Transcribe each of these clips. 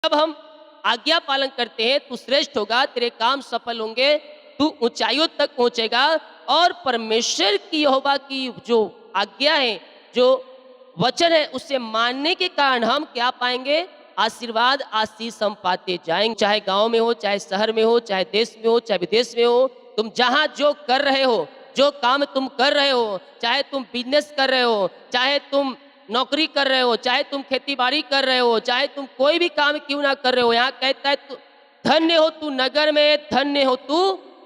जब हम आज्ञा पालन करते हैं तू श्रेष्ठ होगा, तेरे काम सफल होंगे, तू ऊंचाइयों तक पहुंचेगा। और परमेश्वर की यहोवा की जो आज्ञा है, जो वचन है, उसे मानने के कारण हम क्या पाएंगे? आशीर्वाद, आशीष हम पाते जाएंगे। चाहे गांव में हो, चाहे शहर में हो, चाहे देश में हो, चाहे विदेश में हो, तुम जहां जो कर रहे हो, जो काम तुम कर रहे हो, चाहे तुम बिजनेस कर रहे हो, चाहे तुम नौकरी कर रहे हो, चाहे तुम खेती बाड़ी कर रहे हो, चाहे तुम कोई भी काम क्यों ना कर रहे हो, यहाँ कहता है धन्य हो तू नगर में, धन्य हो तू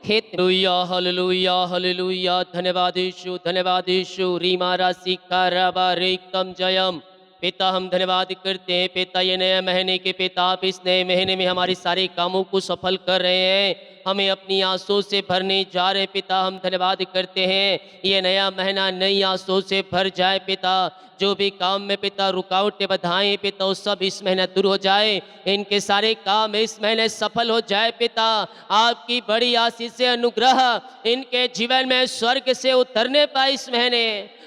खेत में। Hallelujah, hallelujah, hallelujah. धन्यवाद यीशु, धन्यवाद यीशु। रीमा राशि कारबा रेकम जयम। पिता हम धन्यवाद करते हैं पिता, ये नए महीने के पिता, आप इस नए महीने में हमारे सारे कामों को सफल कर रहे हैं, हमें अपनी आंसू से भरने जा रहे पिता। हम धन्यवाद करते हैं ये नया महीना नई आंसू से भर जाए पिता। जो भी काम में पिता रुकावटें बधाएं पिता, वो सब इस महीने दूर हो जाए, इनके सारे काम इस महीने सफल हो जाए पिता। आपकी बड़ी आशीष से अनुग्रह इनके जीवन में स्वर्ग से उतरने पाए इस महीने।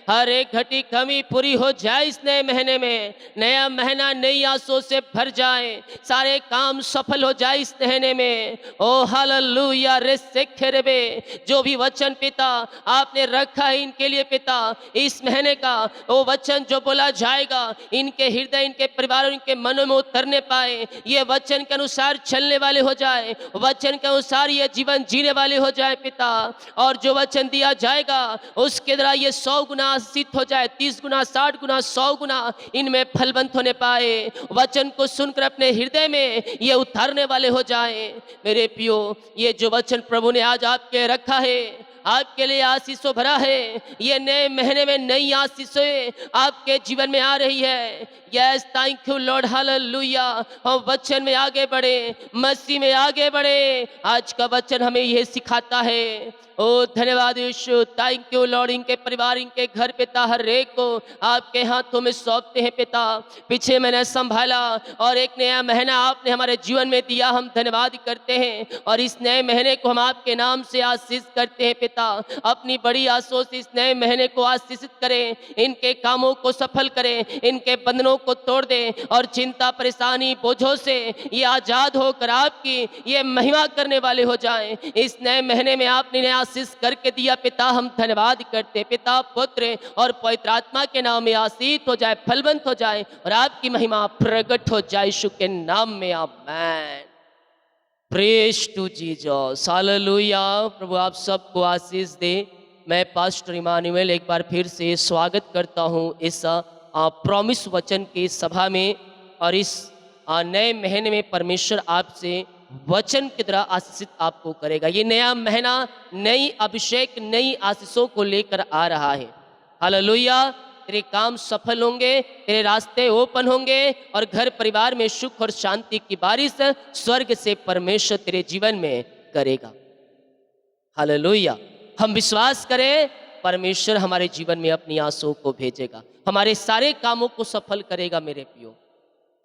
हर एक घटी कमी पूरी हो जाए इस नए महीने में। नया महीना नई आशों से भर जाए, सारे काम सफल हो जाए इस महीने में। ओ हालेलुया रे सेखेरेबे। जो भी वचन पिता आपने रखा है इनके लिए पिता, इस महीने का वो वचन जो बोला जाएगा, इनके हृदय, इनके परिवार, इनके मनों में उतरने पाए। ये वचन के अनुसार चलने वाले हो जाए, वचन के अनुसार ये जीवन जीने वाले हो जाए पिता। और जो वचन दिया जाएगा उसके द्वारा ये 100 गुना सिद्ध हो जाए, 30 गुना, 60 गुना, 100 गुना इनमें फलवंत होने पाए। वचन को सुनकर अपने हृदय में ये उतारने वाले हो जाए। मेरे पियो, ये जो वचन प्रभु ने आज आपके रखा है, आपके लिए आशीषों भरा है। ये नए महीने में नई आशीषें आपके जीवन में आ रही है। Yes, thank you Lord, hallelujah. हम वचन में आगे बढ़े, मसीह में आगे बढ़े। आज का वचन हमें यह सिखाता है। ओ धन्यवाद यीशु, थैंक यू लॉर्ड। इनके परिवार, इनके घर पिता, हर एक को आपके हाथों में सौंपते हैं पिता। पीछे मैंने संभाला और एक नया महीना आपने हमारे जीवन में दिया, हम धन्यवाद करते हैं। और इस नए महीने को हम आपके नाम से आशीष करते हैं पिता। अपनी बड़ी आशों से इस नए महीने को आशीषित करें, इनके कामों को सफल करें, इनके बंधनों को तोड़ दें और चिंता, परेशानी, बोझों से ये आजाद होकर आपकी ये महिमा करने वाले हो जाएं। इस नए महीने में आपने इन्हें आशीष करके दिया पिता, हम धन्यवाद करते हैं पिता, पुत्र और पवित्र आत्मा के नाम में आशीष हो जाए, फलवंत हो जाए और आपकी महिमा प्रकट हो जाए यीशु के नाम में, आमेन। Praise to Jesus, hallelujah. प्रभु आप सबको आशीष दे। मैं पास्टर इमानुएल एक बार फिर से स्वागत करता हूं इस प्रॉमिस वचन की सभा में। और इस नए महीने में परमेश्वर आपसे वचन की तरह आशीषित आपको करेगा। ये नया महीना नई अभिषेक, नई आशीषों को लेकर आ रहा है। हालेलुया। तेरे काम सफल होंगे, तेरे रास्ते ओपन होंगे और घर परिवार में सुख और शांति की बारिश स्वर्ग से परमेश्वर तेरे जीवन में करेगा। हालेलुया। हम विश्वास करें, परमेश्वर हमारे जीवन में अपनी आंसुओं को भेजेगा, हमारे सारे कामों को सफल करेगा मेरे पियो।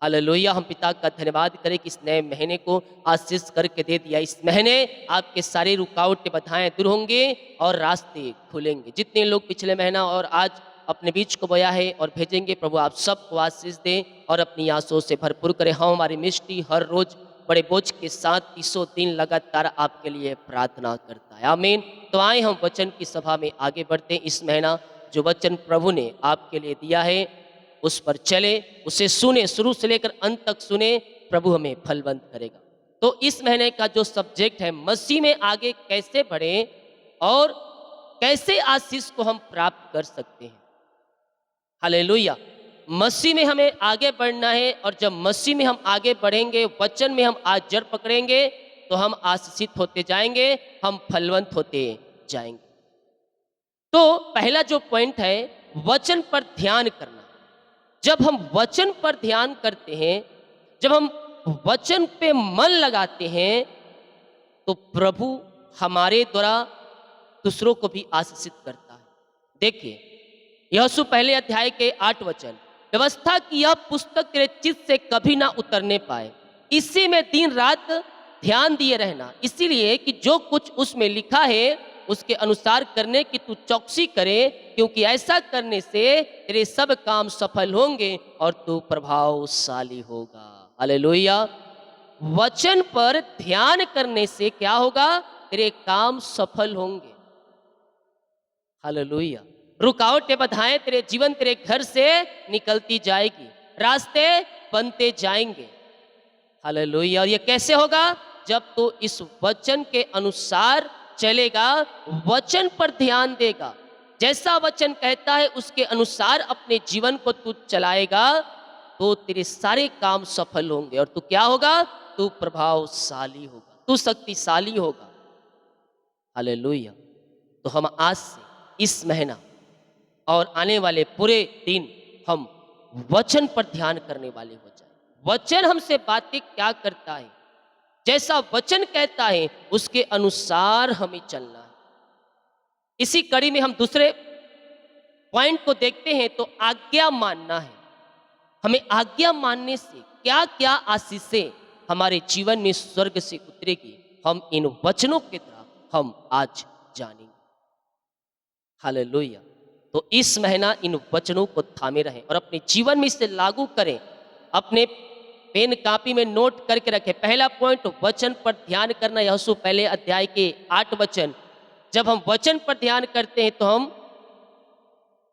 हालेलुया। हम पिता का धन्यवाद करें कि इस नए महीने को आशीष करके दे दिया। इस महीने आपके सारे रुकावटें, बाधाएं दूर होंगे और रास्ते खुलेंगे। जितने लोग पिछले महीना और आज अपने बीच को बोया है और भेजेंगे, प्रभु आप सबको आशीष दें और अपनी आंसुओं से भरपूर करें। हम हमारी मिस्टी हर रोज बड़े बोझ के साथ 300 दिन लगातार आपके लिए प्रार्थना करता है, आमीन। तो आए हम वचन की सभा में आगे बढ़ते हैं। इस महीना जो वचन प्रभु ने आपके लिए दिया है उस पर चले, उसे सुने, शुरू से लेकर अंत तक सुने, प्रभु हमें फलवंत करेगा। तो इस महीने का जो सब्जेक्ट है, मसीह में आगे कैसे बढ़े और कैसे आशीष को हम प्राप्त कर सकते हैं। हालेलुया। मसीह में हमें आगे बढ़ना है और जब मसीह में हम आगे बढ़ेंगे, वचन में हम आज जड़ पकड़ेंगे, तो हम आशीषित होते जाएंगे, हम फलवंत होते जाएंगे। तो पहला जो पॉइंट है, वचन पर ध्यान करना। जब हम वचन पर ध्यान करते हैं, जब हम वचन पे मन लगाते हैं, तो प्रभु हमारे द्वारा दूसरों को भी आशीषित करता है। देखिए, यूहन्ना पहले अध्याय के 8 वचन, व्यवस्था की यह पुस्तक तेरे चित्त से कभी ना उतरने पाए, इसी में दिन रात ध्यान दिए रहना, इसीलिए कि जो कुछ उसमें लिखा है उसके अनुसार करने की तू चौकसी करे, क्योंकि ऐसा करने से तेरे सब काम सफल होंगे और तू प्रभावशाली होगा। हालेलुया। वचन पर ध्यान करने से क्या होगा? तेरे काम सफल होंगे। हालेलुया। रुकावटें बाधाएं तेरे जीवन तेरे घर से निकलती जाएगी, रास्ते बनते जाएंगे। हालेलुया। और ये कैसे होगा? जब तू इस वचन के अनुसार चलेगा, वचन पर ध्यान देगा, जैसा वचन कहता है उसके अनुसार अपने जीवन को तू चलाएगा, तो तेरे सारे काम सफल होंगे और तू क्या होगा? तू प्रभावशाली होगा, तू शक्तिशाली होगा। हालेलुया। तो हम आज से इस महीना और आने वाले पूरे दिन हम वचन पर ध्यान करने वाले हो जाए। वचन हमसे बातें क्या करता है, जैसा वचन कहता है उसके अनुसार हमें चलना है। इसी कड़ी में हम दूसरे पॉइंट को देखते हैं, तो आज्ञा मानना है। हमें आज्ञा मानने से क्या क्या आशीषें हमारे जीवन में स्वर्ग से उतरेगी, हम इन वचनों के द्वारा हम आज जानेंगे। हालेलुया। तो इस महीना इन वचनों को थामे रहें और अपने जीवन में इसे लागू करें। अपने पेन कापी में नोट करके रखें। पहला पॉइंट, वचन पर ध्यान करना। यहोशू पहले अध्याय के 8 वचन। जब हम वचन पर ध्यान करते हैं तो हम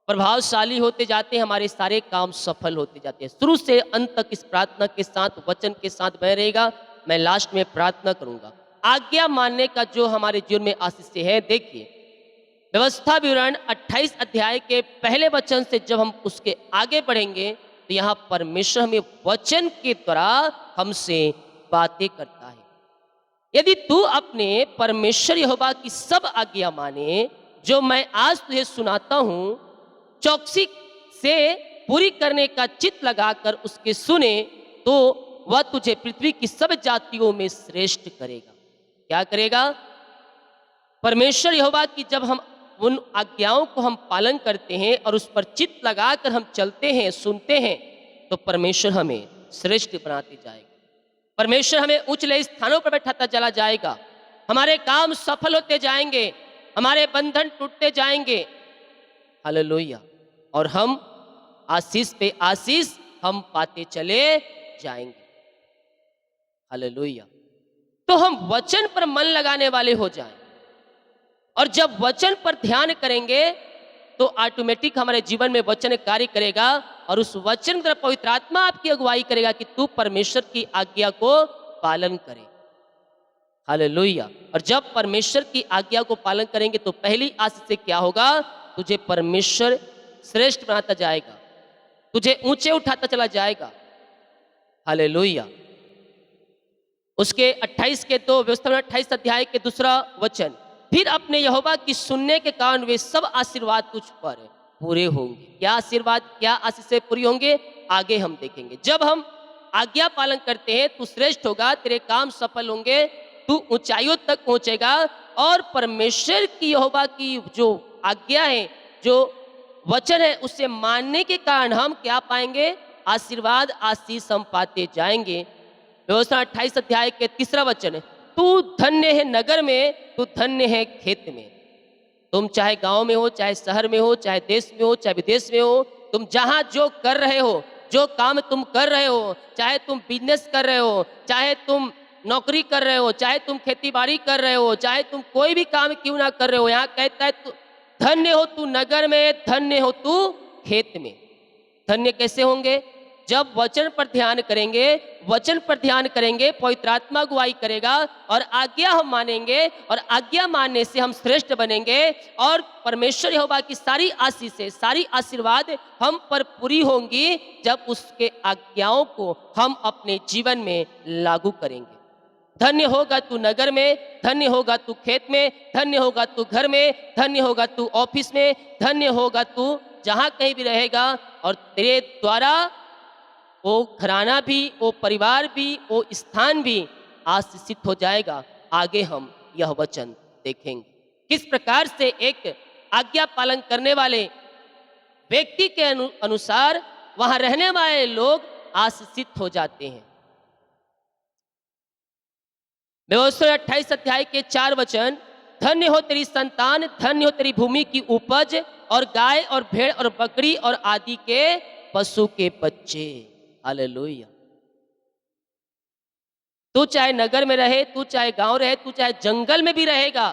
प्रभावशाली होते जाते हैं, हमारे सारे काम सफल होते जाते हैं। शुरू से अंत तक इस प्रार्थना के साथ, वचन के साथ बने रहेगा। मैं लास्ट में प्रार्थना करूंगा। आज्ञा मानने का जो हमारे जीवन में आशीष है, देखिए व्यवस्था विवरण 28 अध्याय के पहले वचन से जब हम उसके आगे बढ़ेंगे तो यहाँ परमेश्वर हमें वचन के द्वारा हमसे बातें करता है। यदि तू अपने परमेश्वर यहोवा की सब आज्ञा माने जो मैं आज तुझे सुनाता हूँ, चौकसी से पूरी करने का चित्त लगाकर उसके सुने, तो वह तुझे पृथ्वी की सब जातियों में श्रेष्ठ करेगा। क्या करेगा? परमेश्वर यहोवा की जब हम उन आज्ञाओं को हम पालन करते हैं और उस पर चित्त लगाकर हम चलते हैं, सुनते हैं, तो परमेश्वर हमें श्रेष्ठ बनाते जाएगा। परमेश्वर हमें उच्च स्थानों पर बैठाता चला जाएगा। हमारे काम सफल होते जाएंगे, हमारे बंधन टूटते जाएंगे। हालेलुया। और हम आशीष पे आशीष हम पाते चले जाएंगे। हालेलुया। तो हम वचन पर मन लगाने वाले हो जाएं, और जब वचन पर ध्यान करेंगे तो ऑटोमेटिक हमारे जीवन में वचन कार्य करेगा, और उस वचन द्वारा पवित्र आत्मा आपकी अगुवाई करेगा कि तू परमेश्वर की आज्ञा को पालन करे। हालेलुया। और जब परमेश्वर की आज्ञा को पालन करेंगे तो पहली आशीष से क्या होगा? तुझे परमेश्वर श्रेष्ठ बनाता जाएगा, तुझे ऊंचे उठाता चला जाएगा। हालेलुया। उसके 28 के 2 व्यवस्था 28 अध्याय के दूसरा वचन, फिर अपने यहोवा की सुनने के कारण वे सब आशीर्वाद तुझ पर पूरे होंगे। क्या आशीर्वाद, क्या आशीष पूरी होंगे, आगे हम देखेंगे। जब हम आज्ञा पालन करते हैं तू श्रेष्ठ होगा, तेरे काम सफल होंगे, तू ऊंचाइयों तक पहुंचेगा, और परमेश्वर की यहोवा की जो आज्ञा है, जो वचन है, उसे मानने के कारण हम क्या पाएंगे? आशीर्वाद, आशीष हम पाते जाएंगे। व्यवस्था 28 अध्याय के तीसरा वचन है, तू धन्य है नगर में, तू धन्य है खेत में। तुम चाहे गांव में हो, चाहे शहर में हो, चाहे देश में हो, चाहे विदेश में हो, तुम जहां जो कर रहे हो, जो काम तुम कर रहे हो, चाहे तुम बिजनेस कर रहे हो, चाहे तुम नौकरी कर रहे हो, चाहे तुम खेती बाड़ी कर रहे हो, चाहे तुम कोई भी काम क्यों ना कर रहे हो, यहाँ कहता है तू धन्य हो तू नगर में, धन्य हो तू खेत में। धन्य कैसे होंगे? जब वचन पर ध्यान करेंगे, वचन पर ध्यान करेंगे, पवित्र आत्मा अगुवाई करेगा और आज्ञा हम मानेंगे, और आज्ञा मानने से हम श्रेष्ठ बनेंगे, और परमेश्वर यहोवा की सारी आशीषें, सारी आशीर्वाद हम पर पूरी होंगी जब उसके आज्ञाओं को हम अपने जीवन में लागू करेंगे। धन्य होगा तू नगर में, धन्य होगा तू खेत में, धन्य होगा तू घर में, धन्य होगा तू ऑफिस में, धन्य होगा तू जहां कहीं भी रहेगा, और तेरे द्वारा वो घराना भी, वो परिवार भी, वो स्थान भी आशीषित हो जाएगा। आगे हम यह वचन देखेंगे किस प्रकार से एक आज्ञा पालन करने वाले व्यक्ति के अनुसार वहां रहने वाले लोग आशीषित हो जाते हैं। व्यवस्था 28 अध्याय के 4 वचन, धन्य हो तेरी संतान, धन्य हो तेरी भूमि की उपज, और गाय और भेड़ और बकरी और आदि के पशु के बच्चे। हालेलुया। तू चाहे नगर में रहे, तू चाहे गांव रहे, तू चाहे जंगल में भी रहेगा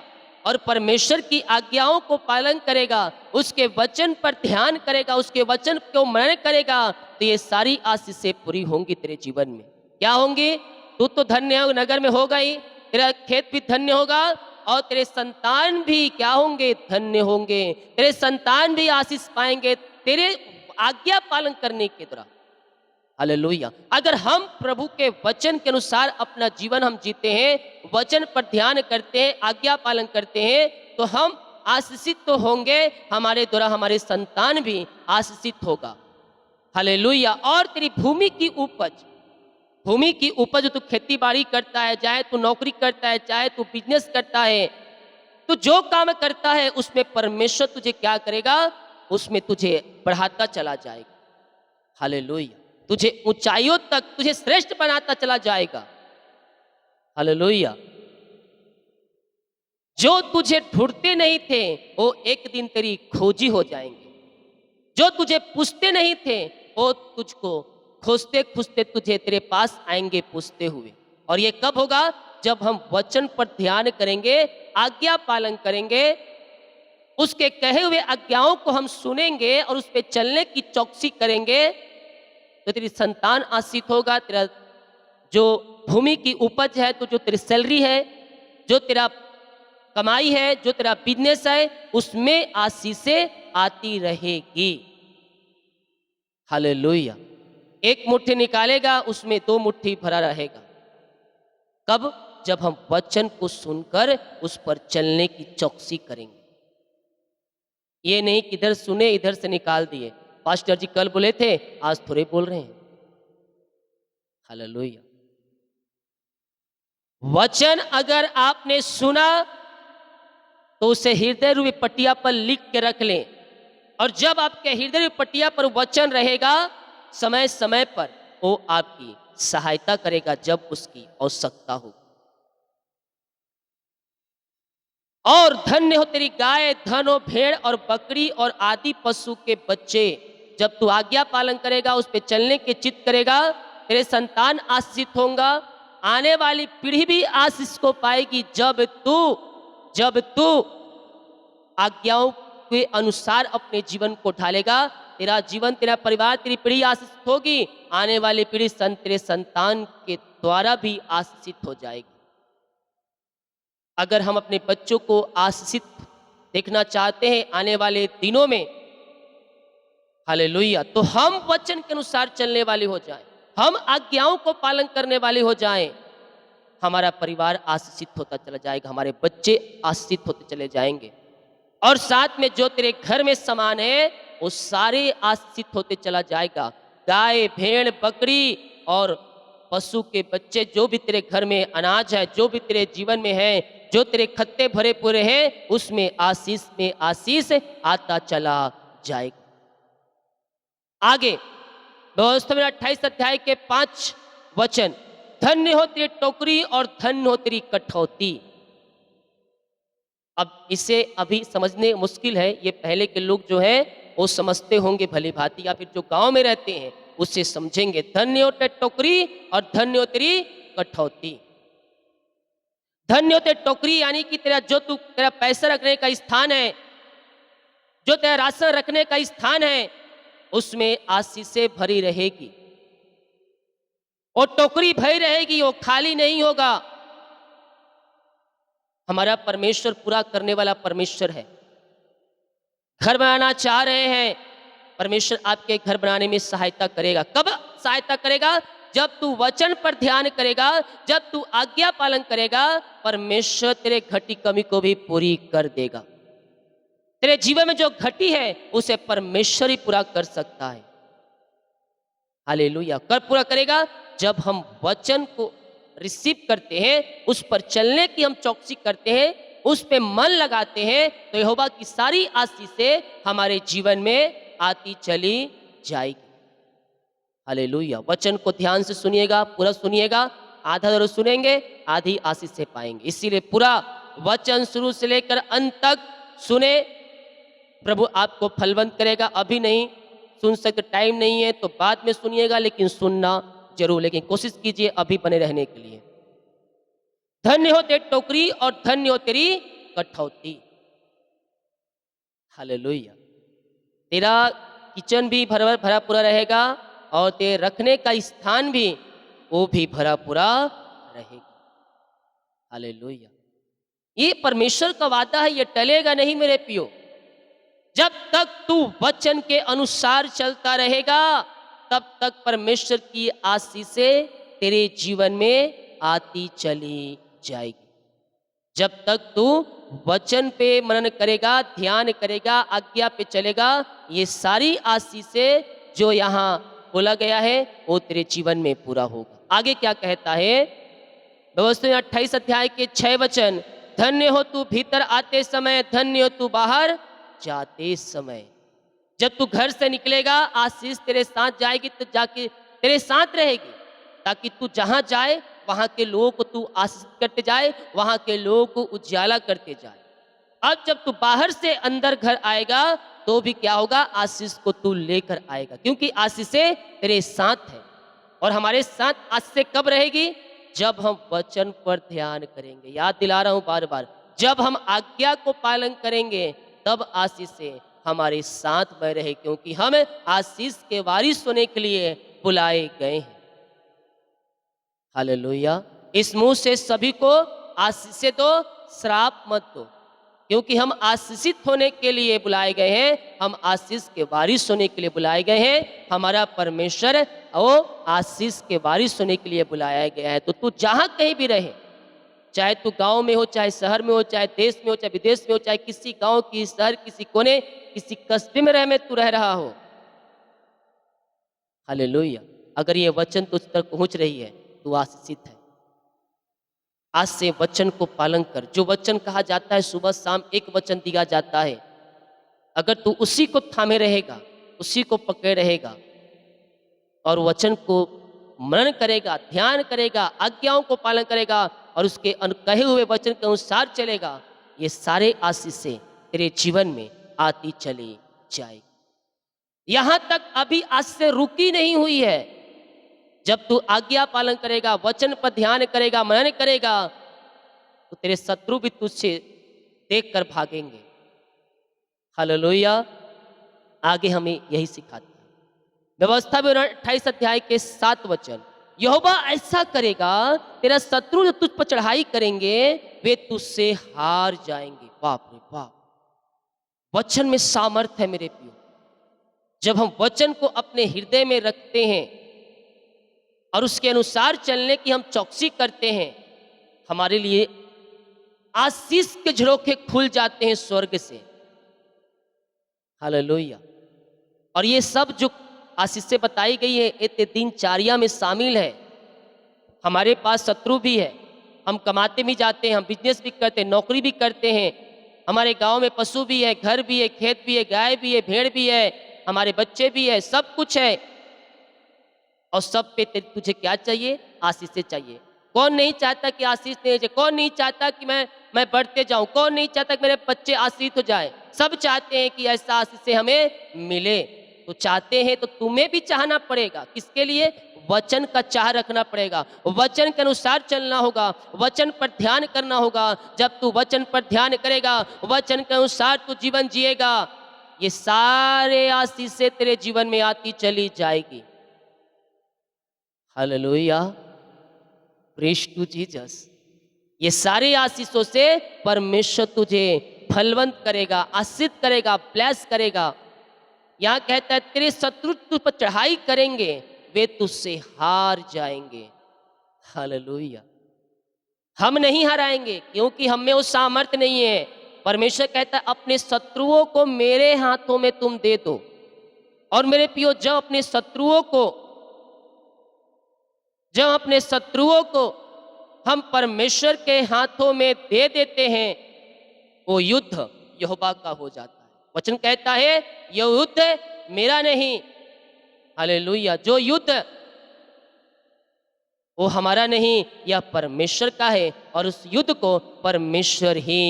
और परमेश्वर की आज्ञाओं को पालन करेगा, उसके वचन पर ध्यान करेगा, उसके वचन को मनन करेगा, तो ये सारी आशीषें पूरी होंगी तेरे जीवन में। क्या होंगी? तू तो धन्य हो, नगर में होगा ही, तेरा खेत भी धन्य होगा और तेरे संतान भी क्या होंगे? धन्य होंगे। तेरे संतान भी आशीष पाएंगे तेरे आज्ञा पालन करने के द्वारा। हालेलुया। अगर हम प्रभु के वचन के अनुसार अपना जीवन हम जीते हैं, वचन पर ध्यान करते हैं, आज्ञा पालन करते हैं, तो हम आशीषित तो होंगे, हमारे द्वारा हमारे संतान भी आशीषित होगा। हालेलुया। और तेरी भूमि की उपज तू खेती बाड़ी करता है, चाहे तू नौकरी करता है, चाहे तू बिजनेस करता है, तो जो काम करता है उसमें परमेश्वर तुझे क्या करेगा? उसमें तुझे बढ़ाता चला जाएगा। हालेलुया। तुझे ऊंचाइयों तक, तुझे श्रेष्ठ बनाता चला जाएगा। हालेलुया। जो तुझे ढूंढते नहीं थे वो एक दिन तेरी खोजी हो जाएंगे। जो तुझे पूछते नहीं थे वो तुझको खोजते खोजते तुझे तेरे पास आएंगे पूछते हुए। और ये कब होगा? जब हम वचन पर ध्यान करेंगे, आज्ञा पालन करेंगे, उसके कहे हुए आज्ञाओं को हम सुनेंगे और उस पर चलने की चौकसी करेंगे, तो तेरी संतान आशीषित होगा। तेरा जो भूमि की उपज है, तो जो तेरी सैलरी है, जो तेरा कमाई है, जो तेरा बिजनेस है, उसमें आशीषें आती रहेगी। हालेलुया। एक मुट्ठी निकालेगा, उसमें 2 मुट्ठी भरा रहेगा। कब? जब हम वचन को सुनकर उस पर चलने की चौकसी करेंगे। ये नहीं कि इधर सुने इधर से निकाल दिए। पास्टर जी कल बोले थे, आज थोड़े बोल रहे हैं। हालेलुया। वचन अगर आपने सुना तो उसे हृदय रूपी पटिया पर लिख के रख लें, और जब आपके हृदय रूपी पटिया पर वचन रहेगा, समय समय पर वो आपकी सहायता करेगा जब उसकी आवश्यकता हो। और धन्य हो तेरी गाय, धन हो, भेड़ और बकरी और आदि पशु के बच्चे। जब तू आज्ञा पालन करेगा, उस पे चलने के चित्त करेगा, तेरे संतान आशीषित होगा। आने वाली पीढ़ी भी आशीष को पाएगी जब तू आज्ञाओं के अनुसार अपने जीवन को ढालेगा। तेरा जीवन, तेरा परिवार, तेरी पीढ़ी आशीषित होगी। आने वाली पीढ़ी तेरे संतान के द्वारा भी आशीषित हो जाएगी। अगर हम अपने बच्चों को आशीषित देखना चाहते हैं आने वाले दिनों में, हालेलुया, तो हम वचन के अनुसार चलने वाले हो जाएं, हम आज्ञाओं को पालन करने वाले हो जाएं, हमारा परिवार आशीषित होता चला जाएगा, हमारे बच्चे आशीषित होते चले जाएंगे। और साथ में जो तेरे घर में सामान है वो सारे आशीषित होते चला जाएगा। गाय, भेड़, बकरी और पशु के बच्चे, जो भी तेरे घर में अनाज है, जो भी तेरे जीवन में है, जो तेरे खत्ते भरे पूरे हैं, उसमें आशीष आता चला जाएगा। आगे व्यवस्था में 28 अध्याय के 5 वचन, धन्य हो तेरी टोकरी और धन्य हो तेरी कठौती। अब इसे अभी समझने मुश्किल है, ये पहले के लोग जो है वो समझते होंगे भली भांति, या फिर जो गांव में रहते हैं उससे समझेंगे। धन्य हो तेरी टोकरी और धन्य हो तेरी कठौती। धन्य हो तेरी टोकरी यानी कि तेरा पैसा रखने का स्थान है, जो तेरा राशन रखने का स्थान है, उसमें आशीषें भरी रहेगी। और टोकरी भरी रहेगी, वो खाली नहीं होगा। हमारा परमेश्वर पूरा करने वाला परमेश्वर है। घर बनाना चाह रहे हैं, परमेश्वर आपके घर बनाने में सहायता करेगा। कब सहायता करेगा? जब तू वचन पर ध्यान करेगा, जब तू आज्ञा पालन करेगा, परमेश्वर तेरे घटी कमी को भी पूरी कर देगा। तेरे जीवन में जो घटी है उसे परमेश्वर ही पूरा कर सकता है। हालेलुया। कब पूरा करेगा? जब हम वचन को रिसीव करते हैं, उस पर चलने की हम चौकसी करते हैं, उस पे मन लगाते हैं, तो यहोवा की सारी आशीषें हमारे जीवन में आती चली जाएगी। हालेलुया। वचन को ध्यान से सुनिएगा, पूरा सुनिएगा। आधा जरूर सुनेंगे, आधी आशीषें पाएंगे। इसीलिए पूरा वचन शुरू से लेकर अंत तक सुने, प्रभु आपको फलवंत करेगा। अभी नहीं सुन सकते, टाइम नहीं है तो बाद में सुनिएगा, लेकिन सुनना जरूर, लेकिन कोशिश कीजिए अभी बने रहने के लिए। धन्य हो तेरी टोकरी और धन्य हो तेरी कठौती। हालेलुया। तेरा किचन भी भरा भरा पूरा रहेगा और तेरे रखने का स्थान भी वो भी भरा पूरा रहेगा। हालेलुया। ये परमेश्वर का वादा है, ये टलेगा नहीं मेरे पियो। जब तक तू वचन के अनुसार चलता रहेगा तब तक परमेश्वर की आशीषें तेरे जीवन में आती चली जाएगी। जब तक तू वचन पे मनन करेगा, ध्यान करेगा, आज्ञा पे चलेगा, ये सारी आशीषें जो यहाँ बोला गया है वो तेरे जीवन में पूरा होगा। आगे क्या कहता है? व्यवस्था 28 अध्याय के 6 वचन, धन्य हो तू भीतर आते समय, धन्य हो तू बाहर जाते समय। जब तू घर से निकलेगा आशीष तेरे साथ जाएगी, तो जाके तेरे साथ रहेगी, ताकि तू जहां जाए वहां के लोगों को तू आशीष करते जाए, वहां के लोगों को उजाला करते जाए। अब जब तू बाहर से अंदर घर आएगा तो भी क्या होगा? आशीष को तू लेकर आएगा, क्योंकि आशीषें तेरे साथ है। और हमारे साथ आशीषें कब रहेगी? जब हम वचन पर ध्यान करेंगे। याद दिला रहा हूं बार बार, जब हम आज्ञा को पालन करेंगे तब आशीषें हमारे साथ में रहे, क्योंकि हम आशीष के वारिस होने के लिए बुलाए गए हैं। हालेलुया। इस मुंह से सभी को आशीषें दो, श्राप मत दो, क्योंकि हम आशीषित होने के लिए बुलाए गए हैं, हम आशीष के वारिस होने के लिए बुलाए गए हैं। हमारा परमेश्वर वो आशीष के वारिस होने के लिए बुलाया गया है। तो तू जहां कहीं भी रहे, चाहे तू गांव में हो, चाहे शहर में हो, चाहे देश में हो, चाहे विदेश में हो, चाहे किसी गांव की शहर किसी कोने किसी कस्बे में रह में तू रह रहा हो, हालेलुया, अगर ये वचन तुझ तक पहुंच रही है तू आशीषित है। आज से वचन को पालन कर। जो वचन कहा जाता है, सुबह शाम एक वचन दिया जाता है, अगर तू उसी को थामे रहेगा, उसी को पकड़े रहेगा और वचन को मनन करेगा, ध्यान करेगा, आज्ञाओं को पालन करेगा और उसके कहे हुए वचन के अनुसार चलेगा, ये सारे आशीषें तेरे जीवन में आती चली जाएगी। यहां तक अभी आज से रुकी नहीं हुई है। जब तू आज्ञा पालन करेगा, वचन पर ध्यान करेगा, मनन करेगा, तो तेरे शत्रु भी तुझसे देख कर भागेंगे। हालेलुया। आगे हमें यही सिखाते हैं व्यवस्था में 28 अध्याय के 7 वचन, यहोवा ऐसा करेगा, तेरा शत्रु जो तुझ पर चढ़ाई करेंगे वे तुझसे हार जाएंगे। बाप रे बाप, वचन में सामर्थ है मेरे प्रियो। जब हम वचन को अपने हृदय में रखते हैं और उसके अनुसार चलने की हम चौकसी करते हैं, हमारे लिए आशीष के झरोखे खुल जाते हैं स्वर्ग से। हालेलुया। और ये सब जो आशीषें बताई गई है ये दिनचर्या में शामिल है। हमारे पास शत्रु भी है, हम कमाते भी जाते हैं, हम बिजनेस भी करते हैं, नौकरी भी करते हैं, हमारे गांव में पशु भी है, घर भी है, खेत भी है, गाय भी है, भेड़ भी है, हमारे बच्चे भी है, सब कुछ है। और सब पे तुझे क्या चाहिए? आशीषें चाहिए। कौन नहीं चाहता कि आशीष नहीं चाहिए? कौन नहीं चाहता कि मैं बढ़ते जाऊं? कौन नहीं चाहता कि मेरे बच्चे आशीष हो जाए? सब चाहते हैं कि ऐसा आशीष हमें मिले। तो चाहते हैं तो तुम्हें भी चाहना पड़ेगा। किसके लिए? वचन का चाह रखना पड़ेगा, वचन के अनुसार चलना होगा, वचन पर ध्यान करना होगा। जब तू वचन पर ध्यान करेगा, वचन के अनुसार तू जीवन जिएगा, ये सारे आशीषें तेरे जीवन में आती चली जाएगी। Hallelujah, praise to Jesus. ये सारे आशीषों से परमेश्वर तुझे फलवंत करेगा, आशीष करेगा, ब्लेस करेगा। यहां कहता है तेरे शत्रु तुझ पर चढ़ाई करेंगे वे तुझसे हार जाएंगे। हालेलुया। हम नहीं हराएंगे क्योंकि हम में वो सामर्थ्य नहीं है। परमेश्वर कहता है अपने शत्रुओं को मेरे हाथों में तुम दे दो। और मेरे पियो, जब अपने शत्रुओं को हम परमेश्वर के हाथों में दे देते हैं, वो युद्ध यहोवा का हो जाता है। वचन कहता है यह युद्ध मेरा नहीं। हालेलुया। जो युद्ध वो हमारा नहीं, यह परमेश्वर का है और उस युद्ध को परमेश्वर ही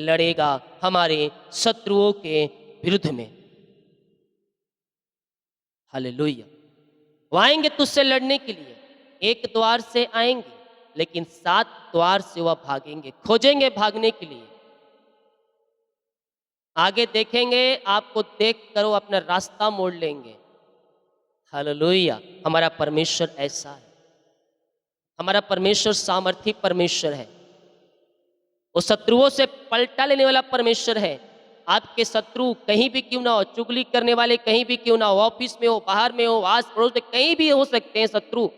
लड़ेगा हमारे शत्रुओं के विरुद्ध में। हालेलुया। वो आएंगे तुझसे लड़ने के लिए, एक द्वार से आएंगे, लेकिन 7 द्वार से वह भागेंगे, खोजेंगे भागने के लिए। आगे देखेंगे, आपको देख कर वो अपना रास्ता मोड़ लेंगे। हालेलुया! हमारा परमेश्वर ऐसा है। हमारा परमेश्वर सामर्थी परमेश्वर है। वो शत्रुओं से पलटा लेने वाला परमेश्वर है। आपके शत्रु कहीं भी क्यों ना हो, चुगली करने वाले कहीं भी क्यों ना हो, ऑफिस में हो, बाहर में हो, आस पड़ोस में कहीं भी हो सकते हैं शत्रु।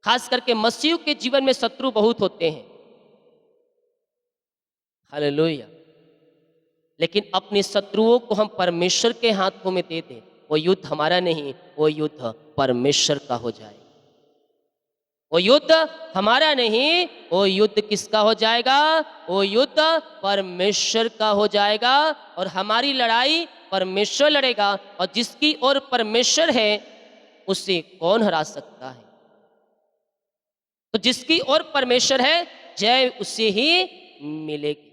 खास करके मसीह के जीवन में शत्रु बहुत होते हैं। हालेलुया! लेकिन अपने शत्रुओं को हम परमेश्वर के हाथों में दे दें, वो युद्ध हमारा नहीं, वो युद्ध परमेश्वर का हो जाए। वो युद्ध हमारा नहीं, वो युद्ध किसका हो जाएगा? वो युद्ध परमेश्वर का हो जाएगा और हमारी लड़ाई परमेश्वर लड़ेगा और जिसकी ओर परमेश्वर है, उसे कौन हरा सकता है? तो जिसकी ओर परमेश्वर है, जय उसे ही मिलेगी।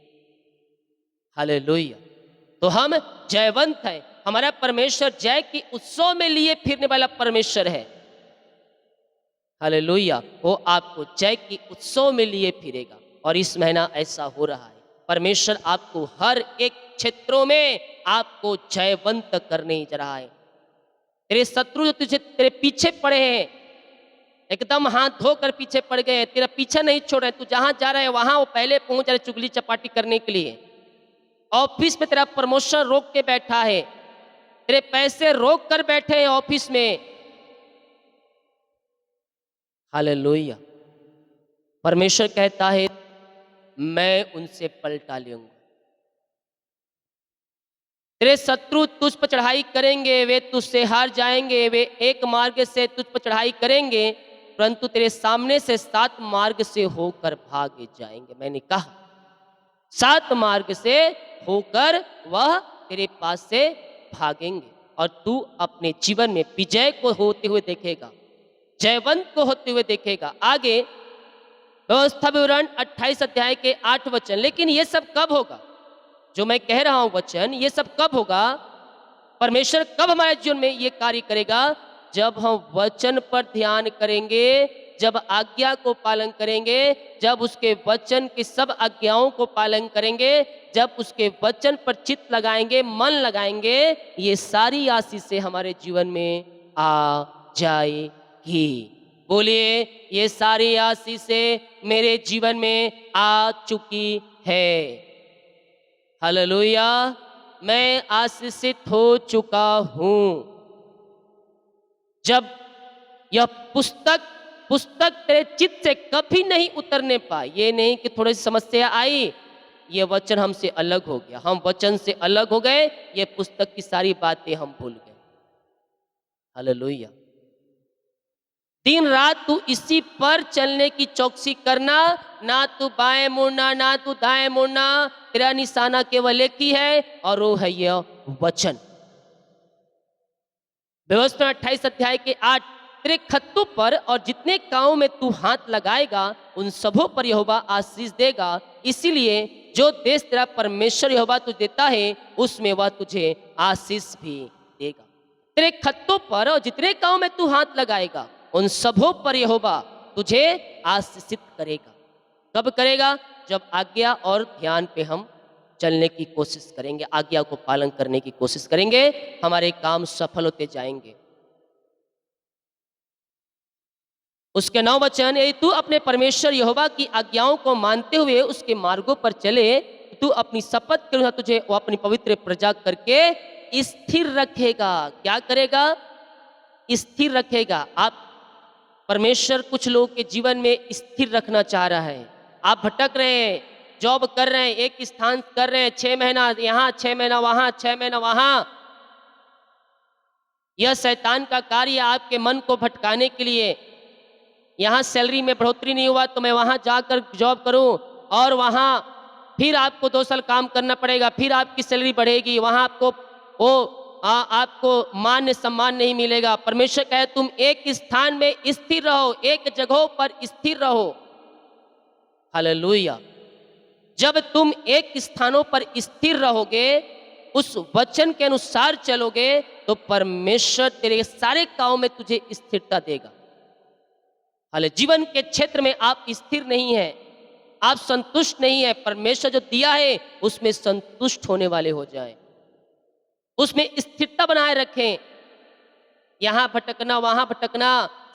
हालेलुया! तो हम जयवंत हैं। हमारा परमेश्वर जय की उत्सव में लिए फिरने वाला परमेश्वर है। हालेलुया! वो आपको जय की उत्सव में लिए फिरेगा और इस महीना ऐसा हो रहा है। परमेश्वर आपको हर एक क्षेत्रों में आपको जयवंत करने जा रहा है। तेरे शत्रु जो तुझे तेरे पीछे पड़े हैं, एकदम हाथ धोकर पीछे पड़ गए हैं, तेरा पीछा नहीं छोड़ रहे हैं, तू जहाँ जा रहा है वहाँ वो पहले पहुँच रहे चुगली चपाटी करने के लिए। ऑफिस में तेरा प्रमोशन रोक के बैठा है, तेरे पैसे रोक कर बैठे हैं ऑफिस में। हालेलुया! परमेश्वर कहता है मैं उनसे पलटा लूंगा। तेरे शत्रु तुझ पर चढ़ाई करेंगे, वे तुझसे हार जाएंगे, वे एक मार्ग से तुझ पर चढ़ाई करेंगे, परंतु तेरे सामने से 7 मार्ग से होकर भागे जाएंगे। मैंने कहा 7 मार्ग से होकर वह तेरे पास से भागेंगे और तू अपने जीवन में विजय को होते हुए देखेगा, जयवंत को होते हुए देखेगा। आगे व्यवस्था विवरण 28 अध्याय के 8 वचन। लेकिन ये सब कब होगा? जो मैं कह रहा हूं वचन, ये सब कब होगा? परमेश्वर कब हमारे जीवन में ये कार्य करेगा? जब हम वचन पर ध्यान करेंगे, जब आज्ञा को पालन करेंगे, जब उसके वचन की सब आज्ञाओं को पालन करेंगे, जब उसके वचन पर चित्त लगाएंगे, मन लगाएंगे, ये सारी आशीषें हमारे जीवन में आ जाएगी। बोलिए, ये सारी आशीषें मेरे जीवन में आ चुकी है। हालेलुया! मैं आशीषित हो चुका हूं। जब यह पुस्तक पुस्तक तेरे चित्त से कभी नहीं उतरने पाई, ये नहीं कि थोड़ी सी समस्या आई, ये वचन हमसे अलग हो गया, हम वचन से अलग हो गए, ये पुस्तक की सारी बातें हम भूल गए। हालेलुया! दिन रात तू इसी पर चलने की चौकसी करना, ना तू बाएं मुड़ना, ना तू दाएं मुड़ना, तेरा निशाना केवल एक ही है और वो है यह वचन। व्यवस्था 28 अध्याय के 8। तेरे खत्तों पर और जितने कामों में तू हाथ लगाएगा, उन सबों पर यहोवा आशीष देगा। इसीलिए जो देश तेरा परमेश्वर यहोवा तुझे देता है, उसमें वह तुझे आशीष भी देगा। तेरे खत्तों पर और जितने कामों में तू हाथ लगाएगा, उन सबों पर यहोवा तुझे आशीषित करेगा। कब करेगा? जब आज्ञा और ध्यान पे हम चलने की कोशिश करेंगे, आज्ञा को पालन करने की कोशिश करेंगे, हमारे काम सफल होते जाएंगे। उसके 9 वचन, यदि तू अपने परमेश्वर यहोवा की आज्ञाओं को मानते हुए उसके मार्गों पर चले, तू अपनी शपथ के अनुसार तुझे वो अपनी पवित्र प्रजा करके स्थिर रखेगा। क्या करेगा? स्थिर रखेगा। आप परमेश्वर कुछ लोगों के जीवन में स्थिर रखना चाह रहा है। आप भटक रहे हैं, जॉब कर रहे हैं, एक स्थान कर रहे हैं, 6 महीना यहाँ, 6 महीना वहां, 6 महीना वहां। यह शैतान का कार्य, आपके मन को भटकाने के लिए। यहाँ सैलरी में बढ़ोतरी नहीं हुआ तो मैं वहां जाकर जॉब करूं, और वहां फिर आपको 2 साल काम करना पड़ेगा, फिर आपकी सैलरी बढ़ेगी, वहां आपको वो आपको मान सम्मान नहीं मिलेगा। परमेश्वर कहे तुम एक स्थान में स्थिर रहो, एक जगह पर स्थिर रहो। हालेलुया! जब तुम एक स्थानों पर स्थिर रहोगे, उस वचन के अनुसार चलोगे, तो परमेश्वर तेरे सारे कामों में तुझे स्थिरता देगा। हाले जीवन के क्षेत्र में आप स्थिर नहीं हैं, आप संतुष्ट नहीं हैं, परमेश्वर जो दिया है उसमें संतुष्ट होने वाले हो जाएं, उसमें स्थिरता बनाए रखें। यहाँ भटकना वहाँ भटकना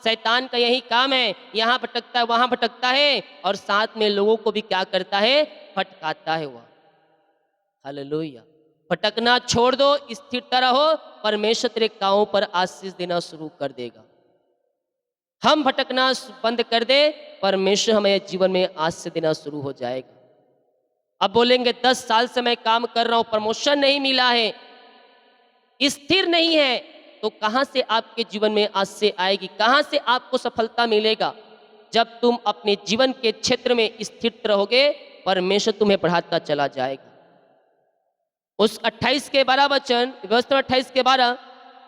शैतान का यही काम है, यहाँ भटकता है वहाँ भटकता है और साथ में लोगों को भी क्या करता है, भटकाता है वह। हालेलुया। भटकना छोड़ दो, स्थिरता रहो, परमेश्वर तेरे कामों पर आशीष देना शुरू कर देगा। हम भटकना बंद कर दे, परमेश्वर हमें जीवन में आशीष देना शुरू हो जाएगा। अब बोलेंगे 10 साल से मैं काम कर रहा हूं, प्रमोशन नहीं मिला है, स्थिर नहीं है, तो कहां से आपके जीवन में आशीष आएगी, कहां से आपको सफलता मिलेगा? जब तुम अपने जीवन के क्षेत्र में स्थिर रहोगे, परमेश्वर तुम्हें बढ़ाता चला जाएगा। उस 28 के 12 वचन, व्यवस्था 28 के 12,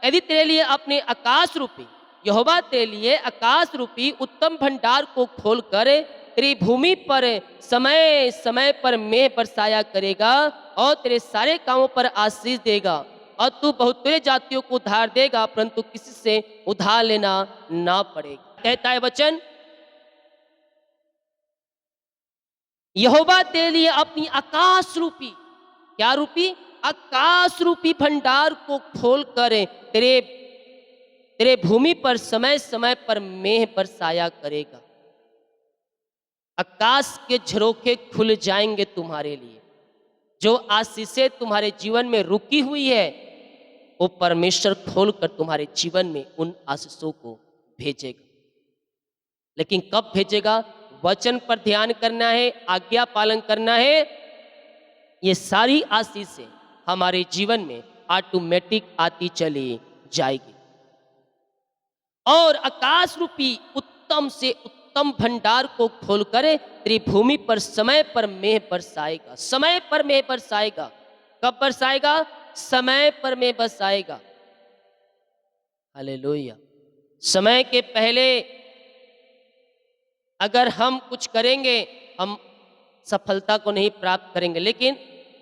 यदि तेरे लिए अपने आकाश रूपी यहोवा तेरे लिए आकाश रूपी उत्तम भंडार को खोल कर तेरी भूमि पर समय समय पर मेघ बरसाया करेगा और तेरे सारे कामों पर आशीष देगा और तू बहुतेरे जातियों को उधार देगा, परंतु किसी से उधार लेना ना पड़ेगा। कहता है वचन, यहोवा तेरे लिए अपनी आकाश रूपी, क्या रूपी? आकाश रूपी भंडार को खोल कर तेरे तेरे भूमि पर समय समय पर मेघ बरसाया करेगा। आकाश के झरोखे खुल जाएंगे तुम्हारे लिए। जो आशीषें तुम्हारे जीवन में रुकी हुई है, वो परमेश्वर खोलकर तुम्हारे जीवन में उन आशीषों को भेजेगा। लेकिन कब भेजेगा? वचन पर ध्यान करना है, आज्ञा पालन करना है। ये सारी आशीषें हमारे जीवन में ऑटोमेटिक आती चली जाएगी और आकाश रूपी उत्तम से उत्तम भंडार को खोलकर तेरी भूमि पर समय पर मेघ बरसाएगा। समय पर मेघ बरसाएगा। कब बरसाएगा? समय पर मेघ बरसाएगा। हालेलुया। समय के पहले अगर हम कुछ करेंगे, हम सफलता को नहीं प्राप्त करेंगे, लेकिन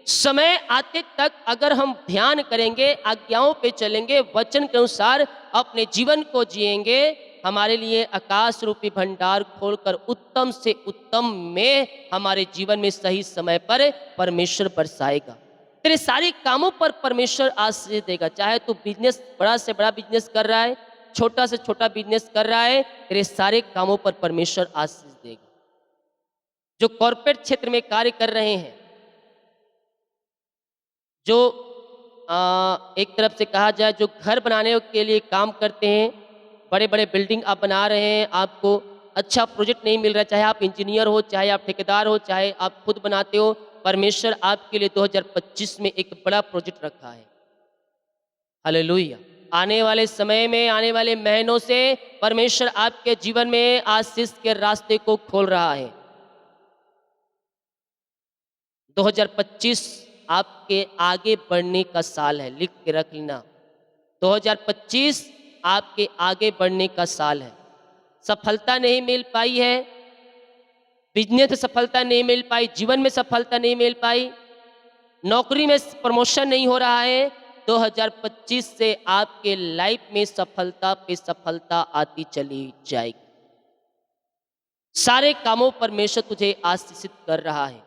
समय आते तक अगर हम ध्यान करेंगे, आज्ञाओं पे चलेंगे, वचन के अनुसार अपने जीवन को जिएंगे, हमारे लिए आकाश रूपी भंडार खोलकर उत्तम से उत्तम में हमारे जीवन में सही समय पर परमेश्वर बरसाएगा। तेरे सारे कामों पर परमेश्वर आशीष देगा। चाहे तू बिजनेस, बड़ा से बड़ा बिजनेस कर रहा है, छोटा से छोटा बिजनेस कर रहा है, तेरे सारे कामों पर परमेश्वर आशीष देगा। जो कॉर्पोरेट क्षेत्र में कार्य कर रहे हैं, जो एक तरफ से कहा जाए जो घर बनाने के लिए काम करते हैं, बड़े बड़े बिल्डिंग आप बना रहे हैं, आपको अच्छा प्रोजेक्ट नहीं मिल रहा, चाहे आप इंजीनियर हो, चाहे आप ठेकेदार हो, चाहे आप खुद बनाते हो, परमेश्वर आपके लिए 2025 में एक बड़ा प्रोजेक्ट रखा है। हालेलुया। आने वाले समय में, आने वाले महीनों से परमेश्वर आपके जीवन में आशीष के रास्ते को खोल रहा है। 2025 आपके आगे बढ़ने का साल है, लिख के रख लेना। 2025 आपके आगे बढ़ने का साल है। सफलता नहीं मिल पाई है, बिजनेस में सफलता नहीं मिल पाई, जीवन में सफलता नहीं मिल पाई, नौकरी में प्रमोशन नहीं हो रहा है, 2025 से आपके लाइफ में सफलता पे सफलता आती चली जाएगी। सारे कामों पर परमेश्वर तुझे आशीषित कर रहा है।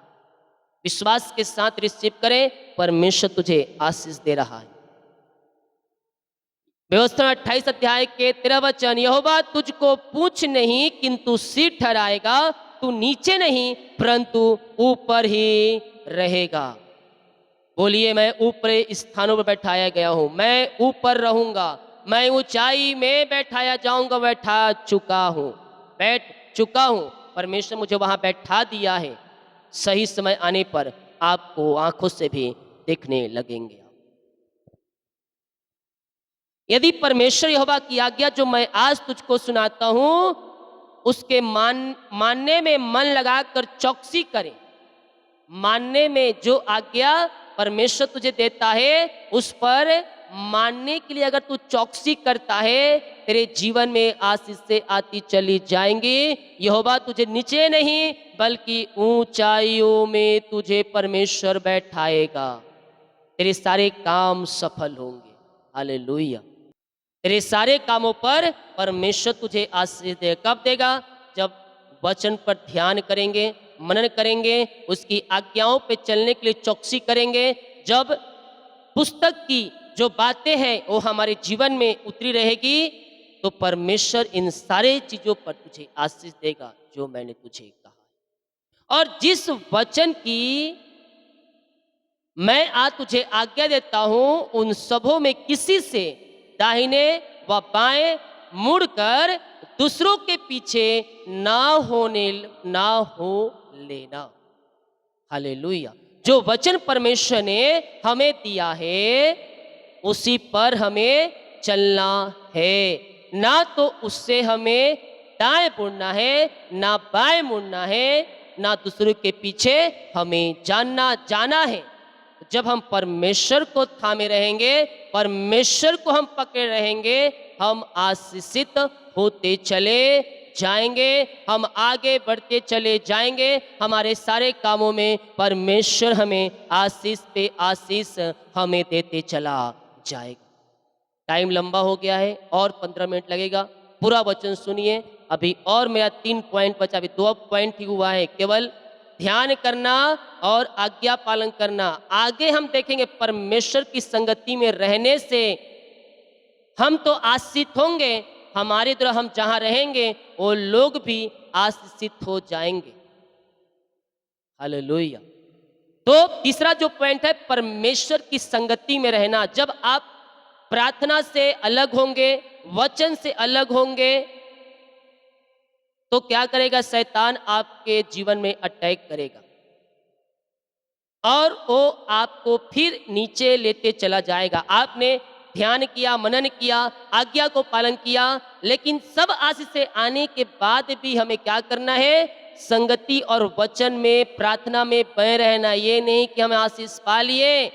विश्वास के साथ रिसीव करें, परमेश्वर तुझे आशीष दे रहा है। व्यवस्था 28 अध्याय के 13 वचन, यहोवा तुझको पूंछ नहीं किंतु सिर ठहराएगा, तू नीचे नहीं परंतु ऊपर ही रहेगा। बोलिए, मैं ऊपर स्थानों पर बैठाया गया हूं, मैं ऊपर रहूंगा, मैं ऊंचाई में बैठाया जाऊंगा, बैठा चुका हूं, बैठ चुका हूं। परमेश्वर मुझे वहां बैठा दिया है। सही समय आने पर आपको आंखों से भी दिखने लगेंगे। यदि यहोवा की आज्ञा जो मैं आज तुझको सुनाता हूं उसके मानने में मन लगाकर चौकसी करें, मानने में जो आज्ञा परमेश्वर तुझे देता है उस पर मानने के लिए अगर तू चौकसी करता है, तेरे जीवन में आशीष से आती चली जाएंगी। यहोवा तुझे नीचे नहीं बल्कि ऊंचाइयों में तुझे परमेश्वर बैठाएगा। तेरे सारे काम सफल होंगे। हालेलुया। तेरे सारे कामों पर परमेश्वर तुझे आशीष दे। कब देगा? जब वचन पर ध्यान करेंगे, मनन करेंगे, उसकी आज्ञाओं पे चलने के लिए चौकसी करेंगे। जब पुस्तक की जो बातें हैं वो हमारे जीवन में उतरी रहेगी, तो परमेश्वर इन सारे चीजों पर तुझे आशीष देगा जो मैंने तुझे कहा। और जिस वचन की मैं आज तुझे आज्ञा देता हूं, उन सबों में किसी से दाहिने व बाएं मुड़कर दूसरों के पीछे ना होने ना हो लेना। हालेलुया। जो वचन परमेश्वर ने हमें दिया है उसी पर हमें चलना है, ना तो उससे हमें दाएं मुड़ना है, ना बाएं मुड़ना है, ना दूसरों के पीछे हमें जाना है। जब हम परमेश्वर को थामे रहेंगे, परमेश्वर को हम पकड़े रहेंगे, हम आशीषित होते चले जाएंगे, हम आगे बढ़ते चले जाएंगे। हमारे सारे कामों में परमेश्वर हमें आशीष पे आशीष हमें देते चला जाएगा। टाइम लंबा हो गया है और 15 मिनट लगेगा। पूरा वचन सुनिए। अभी और मेरा 3 पॉइंट बचा, अभी 2 पॉइंट ही हुआ है। केवल ध्यान करना और आज्ञा पालन करना। आगे हम देखेंगे परमेश्वर की संगति में रहने से हम तो आशीषित होंगे, हमारे द्वारा हम जहां रहेंगे वो लोग भी आशीषित हो जाएंगे। हालेलुया। तो तीसरा जो पॉइंट है, परमेश्वर की संगति में रहना। जब आप प्रार्थना से अलग होंगे, वचन से अलग होंगे, तो क्या करेगा? शैतान आपके जीवन में अटैक करेगा और वो आपको फिर नीचे लेते चला जाएगा। आपने ध्यान किया, मनन किया, आज्ञा को पालन किया, लेकिन सब आशीष से आने के बाद भी हमें क्या करना है? संगति और वचन में, प्रार्थना में बने रहना। ये नहीं कि हमें आशीष पा लिए,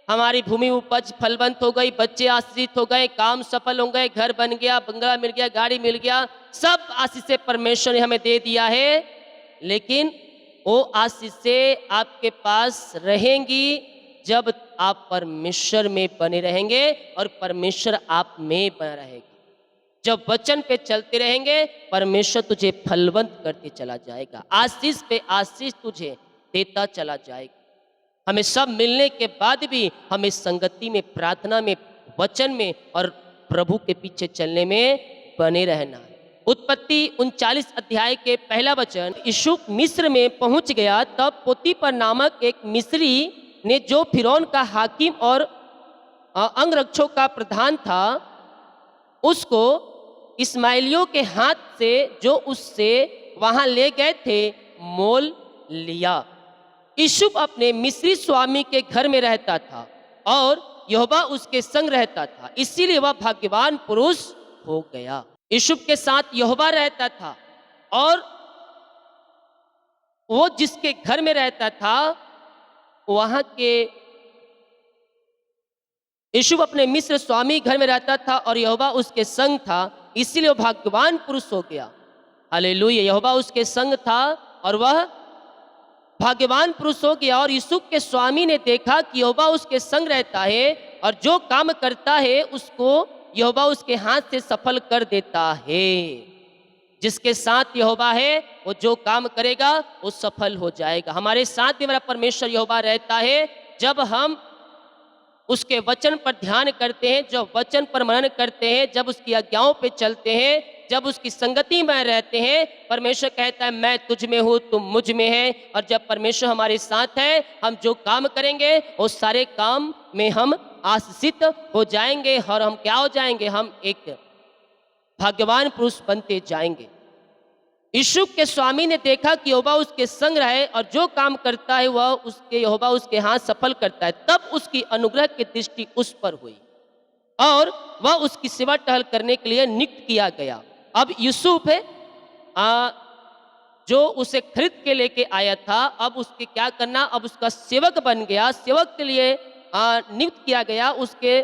हमारी भूमि उपज फलवंत हो गई, बच्चे आशीषित हो गए, काम सफल हो गए, घर बन गया, बंगला मिल गया, गाड़ी मिल गया, सब आशीष से परमेश्वर ने हमें दे दिया है, लेकिन वो आशीष से आपके पास रहेंगी जब आप परमेश्वर में बने रहेंगे और परमेश्वर आप में बना रहेगा। जब वचन पे चलते रहेंगे, परमेश्वर तुझे फलवंत करते चला जाएगा, आशीष पे आशीष तुझे देता चला जाएगा। हमें सब मिलने के बाद भी हमें संगति में, प्रार्थना में, वचन में और प्रभु के पीछे चलने में बने रहना है। उत्पत्ति 39 अध्याय के पहला वचन, यूसुफ मिस्र में पहुंच गया, तब पोतीपर नामक एक मिस्री ने, जो फिरौन का हाकिम और अंगरक्षकों का प्रधान था, उसको इस्माइलियों के हाथ से जो उससे वहां ले गए थे मोल लिया। यूसुफ अपने मिस्री स्वामी के घर में रहता था और यहोवा उसके संग रहता था, इसीलिए वह भाग्यवान पुरुष हो गया। यूसुफ के साथ यहोवा रहता था और वो जिसके घर में रहता था वहां के, यूसुफ अपने मिस्र स्वामी घर में रहता था और यहोवा उसके संग था, इसीलिए वो भाग्यवान पुरुष हो गया। हालेलुया। यहोवा उसके संग था और वह भाग्यवान पुरुष हो गया। और यूसुफ के स्वामी ने देखा कि यहोवा उसके संग रहता है और जो काम करता है उसको यहोवा उसके हाथ से सफल कर देता है। जिसके साथ यहोवा है वो जो काम करेगा वो सफल हो जाएगा। हमारे साथ भी हमारा परमेश्वर यहोवा रहता है। जब हम उसके वचन पर ध्यान करते हैं, जब वचन पर मनन करते हैं, जब उसकी आज्ञाओं पे चलते हैं, जब उसकी संगति में रहते हैं, परमेश्वर कहता है मैं तुझ में हूँ, तुम मुझ में है। और जब परमेश्वर हमारे साथ है, हम जो काम करेंगे वो सारे काम में हम आशीषित हो जाएंगे और हम क्या हो जाएंगे? हम एक भाग्यवान पुरुष बनते जाएंगे। यूसुफ के स्वामी ने देखा कि यहोवा उसके संग रहे और जो काम करता है वह उसके यहोवा उसके हाथ सफल करता है, तब उसकी अनुग्रह की दृष्टि उस पर हुई और वह उसकी सेवा टहल करने के लिए नियुक्त किया गया। अब यूसुफ है जो उसे खरीद के लेके आया था, अब उसके क्या करना? अब उसका सेवक बन गया, सेवक के लिए नियुक्त किया गया, उसके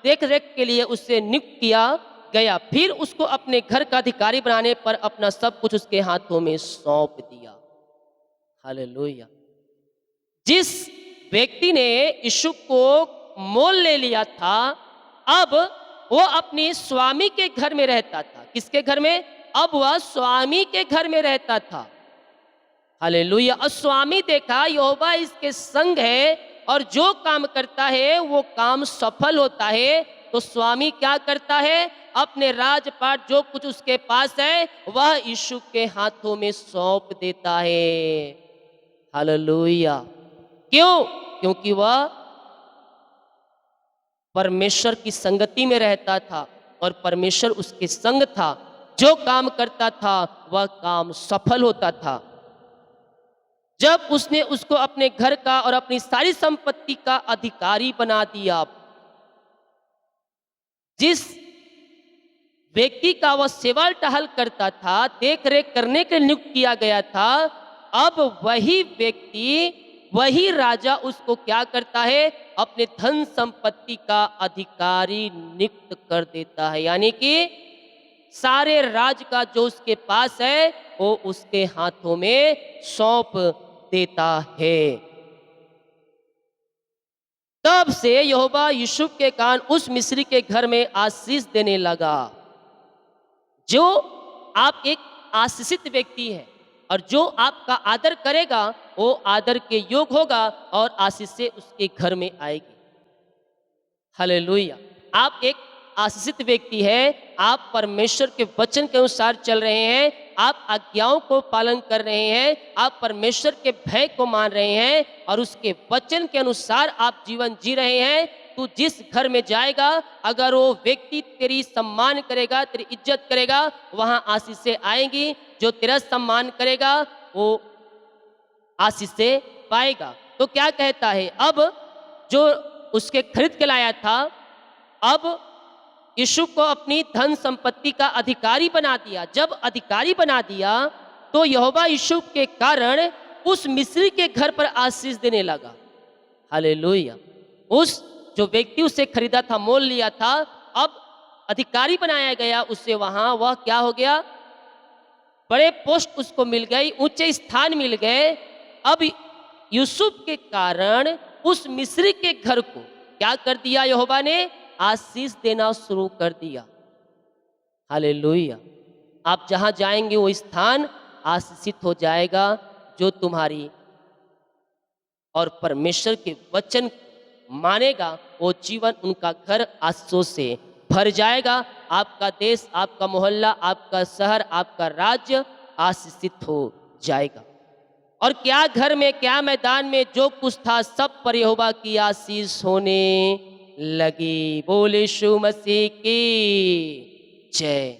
देख रेख के लिए उसे नियुक्त किया गया। फिर उसको अपने घर का अधिकारी बनाने पर अपना सब कुछ उसके हाथों में सौंप दिया। हालेलुया। जिस व्यक्ति ने यूसुफ को मोल ले लिया था, अब वो अपनी स्वामी के घर में रहता था। किसके घर में? अब वह स्वामी के घर में रहता था। हालेलुया। और स्वामी देखा यहोवा इसके संग है और जो काम करता है वो काम सफल होता है। तो स्वामी क्या करता है? अपने राजपाट जो कुछ उसके पास है वह यीशु के हाथों में सौंप देता है। हालेलुया। क्यों? क्योंकि वह परमेश्वर की संगति में रहता था और परमेश्वर उसके संग था। जो काम करता था वह काम सफल होता था। जब उसने उसको अपने घर का और अपनी सारी संपत्ति का अधिकारी बना दिया, जिस व्यक्ति का वह सेवा टहल करता था, देख रेख करने के लिए नियुक्त किया गया था, अब वही व्यक्ति, वही राजा उसको क्या करता है? अपने धन संपत्ति का अधिकारी नियुक्त कर देता है। यानी कि सारे राज का जो उसके पास है वो उसके हाथों में सौंप देता है। तब से यहोवा यूसुफ के कान उस मिस्री के घर में आशीष देने लगा। जो आप एक आशीषित व्यक्ति है और जो आपका आदर करेगा वो आदर के योग्य होगा और आशीष से उसके घर में आएगी। हालेलुया। आप एक आशीषित व्यक्ति है, आप परमेश्वर के वचन के अनुसार चल रहे हैं, आप आज्ञाओं को पालन कर रहे हैं, आप परमेश्वर के भय को मान रहे हैं और उसके वचन के अनुसार आप जीवन जी रहे हैं। तू जिस घर में जाएगा, अगर वो व्यक्ति तेरी सम्मान करेगा, तेरी इज्जत करेगा, वहां आशीषें आएंगी। जो तेरा सम्मान करेगा वो आशीषें पाएगा। तो क्या कहता है? अब जो उसके खरीद के लाया था, अब यूसुफ को अपनी धन संपत्ति का अधिकारी बना दिया। जब अधिकारी बना दिया तो यहोवा यूसुफ के कारण उस मिस्री के घर पर आशीष देने लगा। हालेलुया। उस जो व्यक्ति उसे खरीदा था, मोल लिया था, अब अधिकारी बनाया गया उसे, वहां वह क्या हो गया? बड़े पोस्ट उसको मिल गई, ऊंचे स्थान मिल गए। अब यूसुफ के कारण उस मिस्री के घर को क्या कर दिया? यहोवा ने आशीष देना शुरू कर दिया। हालेलुया। आप जहां जाएंगे वो स्थान आशीषित हो जाएगा। जो तुम्हारी और परमेश्वर के वचन मानेगा वो जीवन, उनका घर आशीषों से भर जाएगा। आपका देश, आपका मोहल्ला, आपका शहर, आपका राज्य आशीषित हो जाएगा। और क्या घर में, क्या मैदान में जो कुछ था सब पर यहोवा की आशीष होने लगी। बोले यीशु मसीह की जय।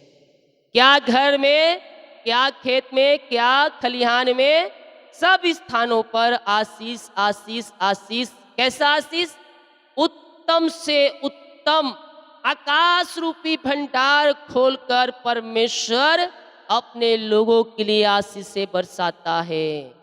क्या घर में, क्या खेत में, क्या खलिहान में, सब स्थानों पर आशीष, आशीष, आशीष। कैसा आशीष? उत्तम से उत्तम आकाश रूपी भंडार खोलकर परमेश्वर अपने लोगों के लिए आशीष से बरसाता है।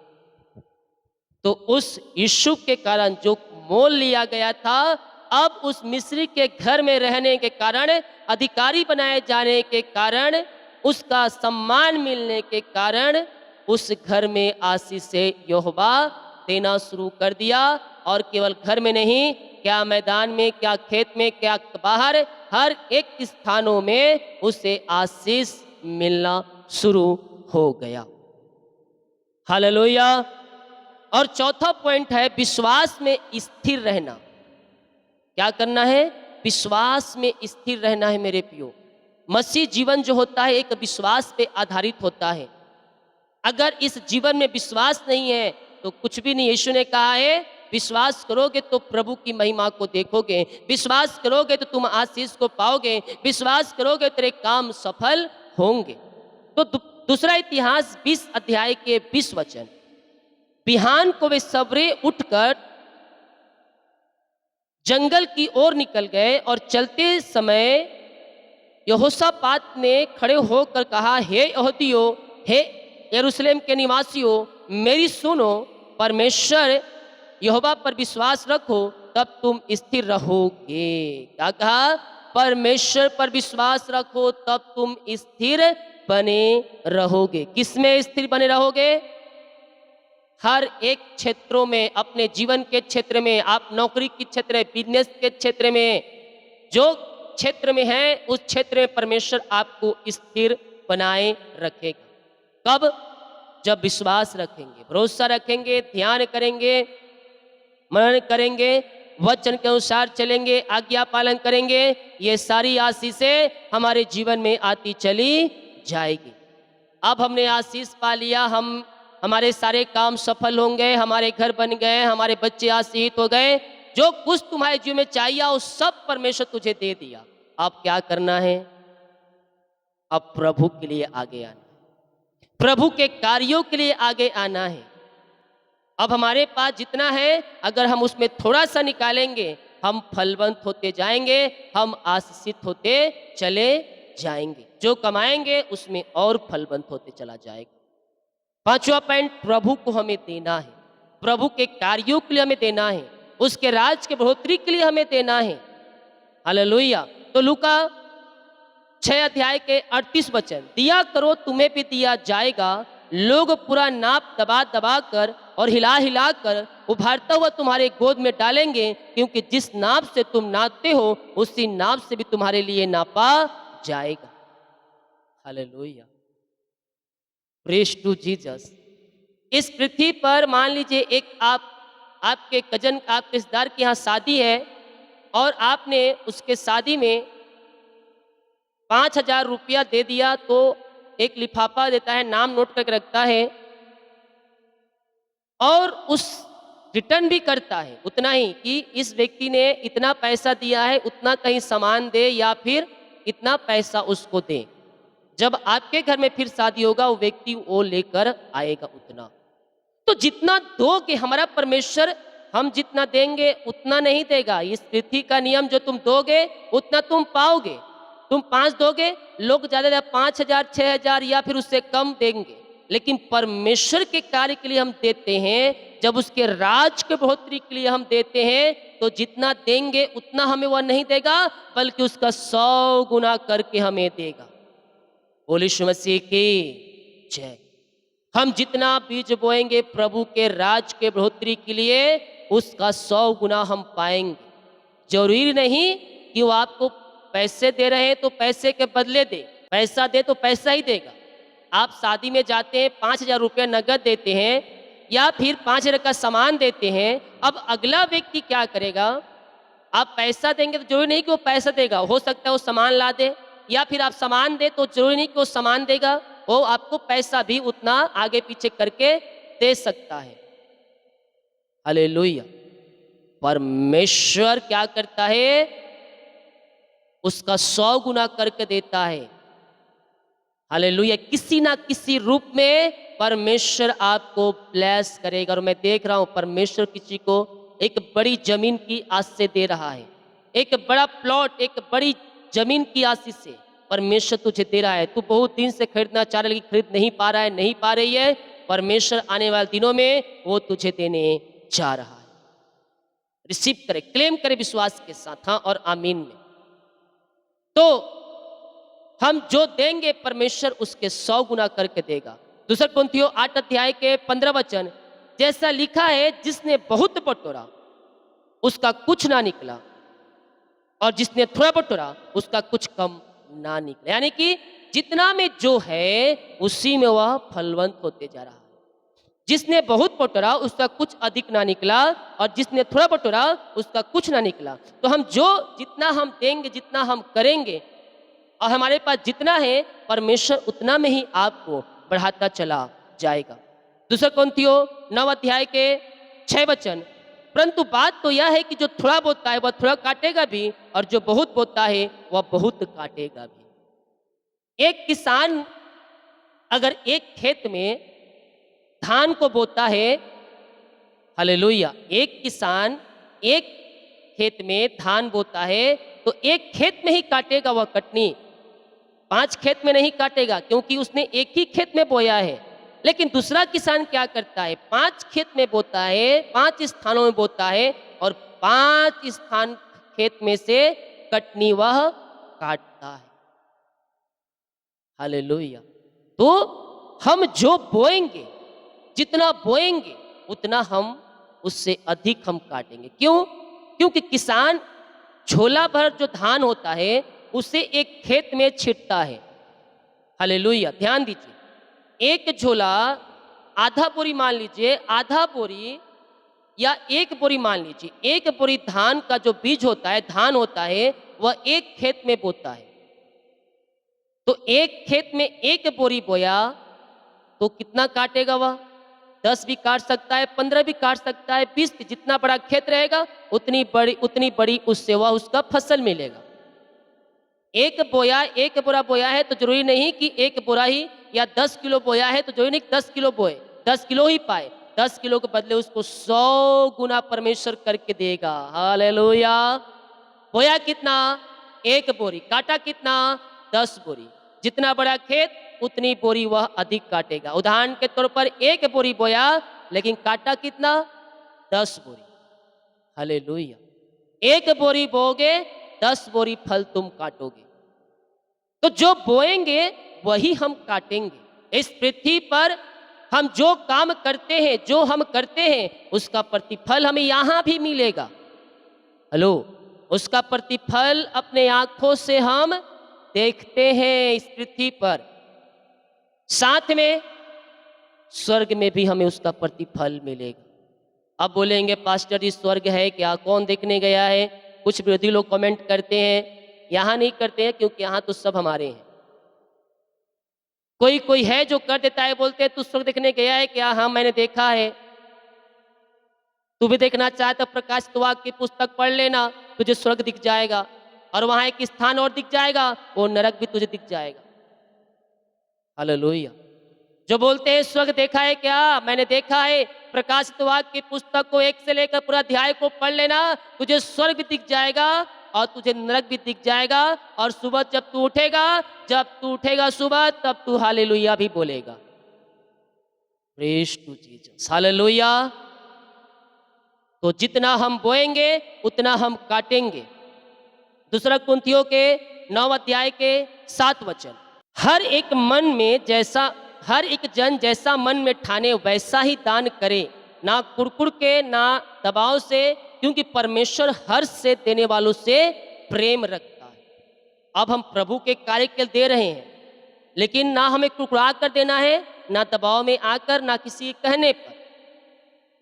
तो उस यूसुफ के कारण जो मोल लिया गया था, अब उस मिस्री के घर में रहने के कारण, अधिकारी बनाए जाने के कारण, उसका सम्मान मिलने के कारण उस घर में आशीष से यहोवा देना शुरू कर दिया। और केवल घर में नहीं, क्या मैदान में, क्या खेत में, क्या बाहर, हर एक स्थानों में उसे आशीष मिलना शुरू हो गया। हालेलुया। और चौथा पॉइंट है विश्वास में स्थिर रहना। क्या करना है? विश्वास में स्थिर रहना है मेरे प्रियो। मसीह जीवन जो होता है एक विश्वास पे आधारित होता है। अगर इस जीवन में विश्वास नहीं है तो कुछ भी नहीं। यीशु ने कहा है विश्वास करोगे तो प्रभु की महिमा को देखोगे, विश्वास करोगे तो तुम आशीष को पाओगे, विश्वास करोगे तेरे काम सफल होंगे। तो दूसरा इतिहास 20 अध्याय के 20 वचन। बिहान को वे सवेरे उठकर जंगल की ओर निकल गए और चलते समय यहोशापात ने खड़े होकर कहा, हे यहूदियों, हे यरूशलेम के निवासियों, मेरी सुनो। परमेश्वर यहोवा पर विश्वास रखो तब तुम स्थिर रहोगे। क्या कहा? परमेश्वर पर विश्वास रखो तब तुम स्थिर बने रहोगे। किसमें स्थिर बने रहोगे? हर एक क्षेत्रों में, अपने जीवन के क्षेत्र में, आप नौकरी के क्षेत्र में, बिजनेस के क्षेत्र में, जो क्षेत्र में हैं उस क्षेत्र में परमेश्वर आपको स्थिर बनाए रखेगा। कब? जब विश्वास रखेंगे, भरोसा रखेंगे, ध्यान करेंगे, मनन करेंगे, वचन के अनुसार चलेंगे, आज्ञा पालन करेंगे, ये सारी आशीषें हमारे जीवन में आती चली जाएगी। अब हमने आशीष पा लिया, हमारे सारे काम सफल होंगे, हमारे घर बन गए, हमारे बच्चे आशीषित हो गए, जो कुछ तुम्हारे जीवन में चाहिए वो सब परमेश्वर तुझे दे दिया। अब क्या करना है? अब प्रभु के लिए आगे आना, प्रभु के कार्यों के लिए आगे आना है। अब हमारे पास जितना है अगर हम उसमें थोड़ा सा निकालेंगे, हम फलवंत होते जाएंगे, हम आशीषित होते चले जाएंगे। जो कमाएंगे उसमें और फलवंत होते चला जाएगा। पांचवा पॉइंट, प्रभु को हमें देना है, प्रभु के कार्यों के लिए हमें देना है, उसके राज के बढ़ोतरी के लिए हमें देना है। हालेलुया। तो लूका 6 अध्याय के 38 वचन, दिया करो तुम्हें भी दिया जाएगा, लोग पूरा नाप दबा दबा कर और हिला हिला कर उभारता हुआ तुम्हारे गोद में डालेंगे, क्योंकि जिस नाप से तुम नापते हो उसी नाप से भी तुम्हारे लिए नापा जाएगा। Hallelujah, praise to Jesus. इस पृथ्वी पर मान लीजिए एक आपके कजन, आपके रिश्तेदार के यहाँ शादी है और आपने उसके शादी में 5,000 रुपया दे दिया, तो एक लिफाफा देता है, नाम नोट करके रखता है और उस रिटर्न भी करता है उतना ही कि इस व्यक्ति ने इतना पैसा दिया है, उतना कहीं सामान दे या फिर इतना पैसा उसको दे। जब आपके घर में फिर शादी होगा वो व्यक्ति वो लेकर आएगा उतना। तो जितना दोगे, हमारा परमेश्वर हम जितना देंगे उतना नहीं देगा। इस पृथ्वी का नियम, जो तुम दोगे उतना तुम पाओगे। तुम 5 दोगे, लोग ज्यादा 5,000 6,000 या फिर उससे कम देंगे, लेकिन परमेश्वर के कार्य के लिए हम देते हैं, जब उसके राज के बढ़ोतरी के लिए हम देते हैं, तो जितना देंगे उतना हमें वह नहीं देगा, बल्कि उसका 100 गुना करके हमें देगा। बोलिए यीशु मसीह की जय। हम जितना बीज बोएंगे प्रभु के राज के बढ़ोतरी के लिए, उसका 100 गुना हम पाएंगे। जरूरी नहीं कि वो आपको पैसे दे रहे हैं तो पैसे के बदले दे, पैसा दे तो पैसा ही देगा। आप शादी में जाते हैं, 5,000 रुपया नगद देते हैं या फिर 5,000 का सामान देते हैं। अब अगला व्यक्ति क्या करेगा? आप पैसा देंगे तो जरूरी नहीं कि वो पैसा देगा, हो सकता है वो सामान ला दे, या फिर आप सामान दे तो जरूरी नहीं कि वो सामान देगा, वो आपको पैसा भी उतना आगे पीछे करके दे सकता है। हालेलुया। परमेश्वर क्या करता है? उसका 100 गुना करके देता है। हालेलुया। किसी ना किसी रूप में परमेश्वर आपको ब्लेस करेगा। और मैं देख रहा हूं परमेश्वर किसी को एक बड़ी जमीन की आस से दे रहा है, एक बड़ा प्लॉट, एक बड़ी जमीन की आशीष से परमेश्वर तुझे दे रहा है। तू बहुत दिन से खरीदना चाह रहा है लेकिन खरीद नहीं पा रहा है, नहीं पा रही है। परमेश्वर आने वाले दिनों में वो तुझे देने जा रहा है। रिसीव करे, क्लेम करे विश्वास के साथ, हाँ और आमीन में। तो हम जो देंगे परमेश्वर उसके 100 गुना करके देगा। दूसरा कुरिन्थियों 8 अध्याय के 15 वचन, जैसा लिखा है, जिसने बहुत बटोरा उसका कुछ ना निकला, और जिसने थोड़ा बटोरा उसका कुछ कम ना निकला। यानी कि जितना में जो है उसी में वह फलवंत होते जा रहा है। जिसने बहुत बटोरा उसका कुछ अधिक ना निकला, और जिसने थोड़ा बटोरा उसका कुछ ना निकला। तो हम जितना हम देंगे, जितना हम करेंगे, और हमारे पास जितना है, परमेश्वर उतना में ही आपको बढ़ाता चला जाएगा। दूसरा कुरिन्थियों 9 अध्याय के 6 वचन, परंतु बात तो यह है कि जो थोड़ा बोता है वह थोड़ा काटेगा भी, और जो बहुत बोता है वह बहुत काटेगा भी। एक किसान अगर एक खेत में धान को बोता है, हालेलुया, एक किसान एक खेत में धान बोता है तो एक खेत में ही काटेगा वह कटनी, 5 खेत में नहीं काटेगा, क्योंकि उसने एक ही खेत में बोया है। लेकिन दूसरा किसान क्या करता है? 5 खेत में बोता है, 5 स्थानों में बोता है, और 5 स्थान खेत में से कटनी वह काटता है। हालेलुया। तो हम जो बोएंगे, जितना बोएंगे उतना हम उससे अधिक हम काटेंगे। क्यों? क्योंकि किसान झोला भर जो धान होता है उसे एक खेत में छिटता है। हालेलुया, ध्यान दीजिए। एक झोला, आधा बोरी मान लीजिए, आधा बोरी या एक बोरी मान लीजिए, एक बोरी धान का जो बीज होता है, धान होता है, वह एक खेत में बोता है। तो एक खेत में एक बोरी बोया तो कितना काटेगा वह? 10 भी काट सकता है, 15 भी काट सकता है, 20 भी। जितना बड़ा खेत रहेगा उतनी बड़ी उससे वह उसका फसल मिलेगा। एक बोरा बोया है तो जरूरी नहीं कि एक बोरा ही, या 10 किलो बोया है तो जरूरी नहीं कि 10 किलो बोए, 10 किलो ही पाए। 10 किलो के बदले उसको 100 गुना परमेश्वर करके देगा। हालेलुया। बोया कितना? एक बोरी। काटा कितना? 10 बोरी। जितना बड़ा खेत उतनी बोरी वह अधिक काटेगा। उदाहरण के तौर पर एक बोरी बोया, लेकिन काटा कितना? 10 बोरी। हालेलुया। एक बोरी बोओगे, 10 बोरी फल तुम काटोगे। तो जो बोएंगे वही हम काटेंगे। इस पृथ्वी पर हम जो काम करते हैं, जो हम करते हैं, उसका प्रतिफल हमें यहां भी मिलेगा। हेलो, उसका प्रतिफल अपने आंखों से हम देखते हैं इस पृथ्वी पर। साथ में स्वर्ग में भी हमें उसका प्रतिफल मिलेगा। अब बोलेंगे पास्टर जी स्वर्ग है क्या, कौन देखने गया है? कुछ विरोधी लोग कमेंट करते हैं, यहाँ नहीं करते हैं क्योंकि यहाँ तो सब हमारे हैं। कोई कोई है जो कर देता है, बोलते हैं तू स्वर्ग देखने गया है क्या? हाँ मैंने देखा है। तू भी देखना चाहे तो प्रकाशित वाक्य की पुस्तक पढ़ लेना, तुझे स्वर्ग दिख जाएगा। और वहां एक स्थान और दिख जाएगा, वो नरक भी तुझे दिख जाएगा। हालेलुया। जो बोलते हैं स्वर्ग देखा है क्या? मैंने देखा है। प्रकाशित वाक्य की पुस्तक को एक से लेकर पूरा अध्याय को पढ़ लेना, तुझे स्वर्ग भी दिख जाएगा और तुझे नरक भी दिख जाएगा। और सुबह जब तू उठेगा सुबह, तब तू हालेलुया भी बोलेगा। Praise to Jesus. हालेलुया। तो जितना हम बोएंगे उतना हम काटेंगे। दूसरा कुरिन्थियों के 9 अध्याय के 7 वचन। हर एक जन जैसा मन में ठाने वैसा ही दान करे, ना कुड़कुड़ के ना दबाव से, क्योंकि परमेश्वर हर्ष से देने वालों से प्रेम रखता है। अब हम प्रभु के कार्य के लिए दे रहे हैं, लेकिन ना हमें कुड़कुड़ा कर देना है, ना दबाव में आकर, ना किसी के कहने पर,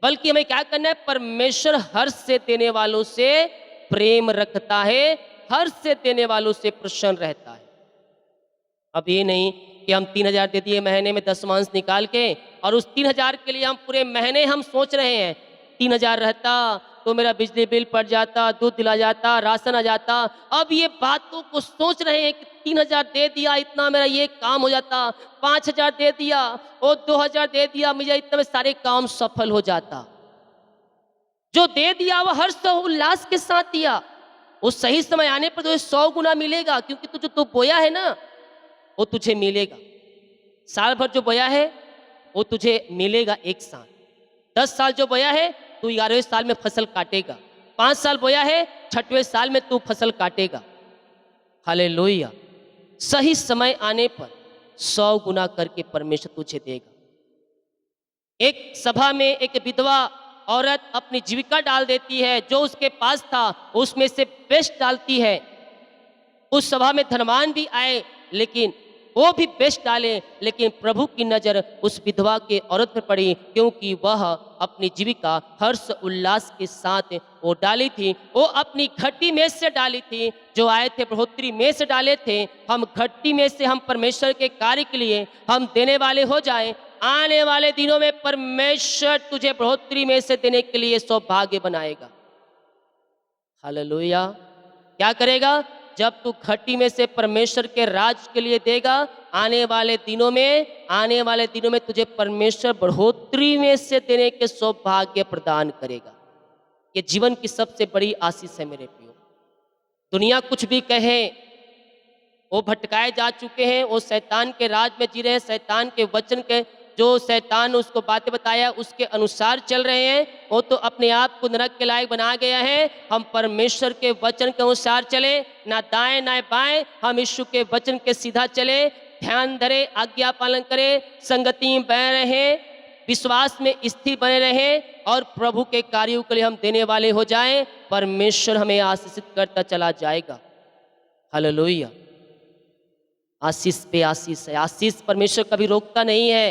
बल्कि हमें क्या करना है? परमेश्वर हर्ष से देने वालों से प्रेम रखता है, हर्ष से देने वालों से प्रसन्न रहता है। अब ये नहीं कि हम 3,000 दे दिए महीने में दशमांश निकाल के, और उस 3,000 के लिए हम पूरे महीने हम सोच रहे हैं 3,000 रहता तो मेरा बिजली बिल पड़ जाता, दूध दिला जाता, राशन आ जाता। अब ये बातों को सोच रहे हैं कि 3,000 दे दिया, इतना मेरा ये काम हो जाता, 5,000 दे दिया और 2,000 दे दिया, मुझे इतने में सारे काम सफल हो जाता। जो दे दिया वह हर्ष और उल्लास के साथ दिया। उस सही समय आने पर तुझे 100 गुना मिलेगा, क्योंकि तू जो बोया है ना वो तुझे मिलेगा। साल भर जो बोया है वो तुझे मिलेगा एक साल। 10 साल जो बोया है तू 11वें साल में फसल काटेगा। 5 साल बोया है 6वें साल में तू फसल काटेगा। हालेलुया। सही समय आने पर 100 गुना करके परमेश्वर तुझे देगा। एक सभा में एक विधवा औरत अपनी जीविका डाल देती है, जो उसके पास था उसमें से बेस्ट डालती है। उस सभा में धनवान भी आए, लेकिन वो भी बेस्ट डाले, लेकिन प्रभु की नजर उस विधवा के औरत पर पड़ी, क्योंकि वह अपनी जीविका हर्ष उल्लास के साथ वो डाली थी। वो अपनी घटी में से डाली थी, जो आए थे बढ़ोतरी में से डाले थे। हम घटी में से हम परमेश्वर के कार्य के लिए हम देने वाले हो जाएं। आने वाले दिनों में परमेश्वर तुझे बढ़ोतरी में से देने के लिए सौभाग्य बनाएगा। हालेलुया। क्या करेगा? जब तू घटी में से परमेश्वर के राज के लिए देगा, आने वाले दिनों में तुझे परमेश्वर बढ़ोतरी में से देने के सौभाग्य प्रदान करेगा। ये जीवन की सबसे बड़ी आशीष है मेरे प्रियो। दुनिया कुछ भी कहे, वो भटकाए जा चुके हैं, वो शैतान के राज में जी रहे हैं, शैतान के वचन के जो शैतान उसको बातें बताया उसके अनुसार चल रहे हैं। वो तो अपने आप को नरक के लायक बना गया है। हम परमेश्वर के वचन के अनुसार चले, ना दाएं ना बाएं, हम यीशु के वचन के सीधा चले, ध्यान धरे, आज्ञा पालन करें, संगति में बह रहे, विश्वास में स्थिर बने रहें और प्रभु के कार्यों के लिए हम देने वाले हो जाएं, परमेश्वर हमें आशीषित करता चला जाएगा। हालेलुया। आशीष पे आशीष है, आशीष परमेश्वर कभी रोकता नहीं है।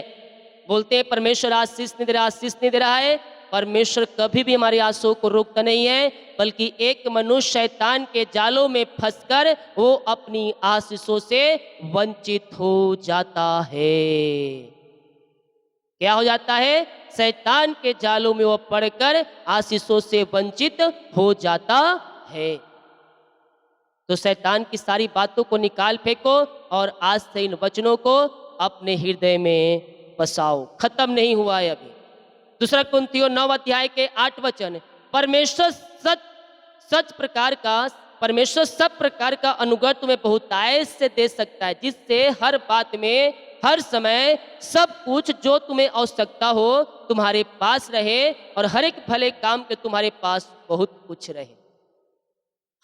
बोलते हैं परमेश्वर आशीष नहीं दे रहा, आशीष नहीं दे रहा है। परमेश्वर कभी भी हमारी आशाओं को रोकता नहीं है, बल्कि एक मनुष्य शैतान के जालों में फंसकर वो अपनी आशीषों से वंचित हो जाता है। क्या हो जाता है? शैतान के जालों में वो पड़कर आशीषों से वंचित हो जाता है। तो शैतान की सारी बातों को निकाल फेंको और आज से इन वचनों को अपने हृदय में बसाओ। खत्म नहीं हुआ है अभी। दूसरा कुरिन्थियों 9 अध्याय के 8 वचन, परमेश्वर परमेश्वर सब प्रकार का अनुग्रह तुम्हें बहुतायत से दे सकता है, जिससे हर बात में हर समय सब कुछ जो तुम्हें आवश्यकता हो तुम्हारे पास रहे और हर एक भले काम के तुम्हारे पास बहुत कुछ रहे।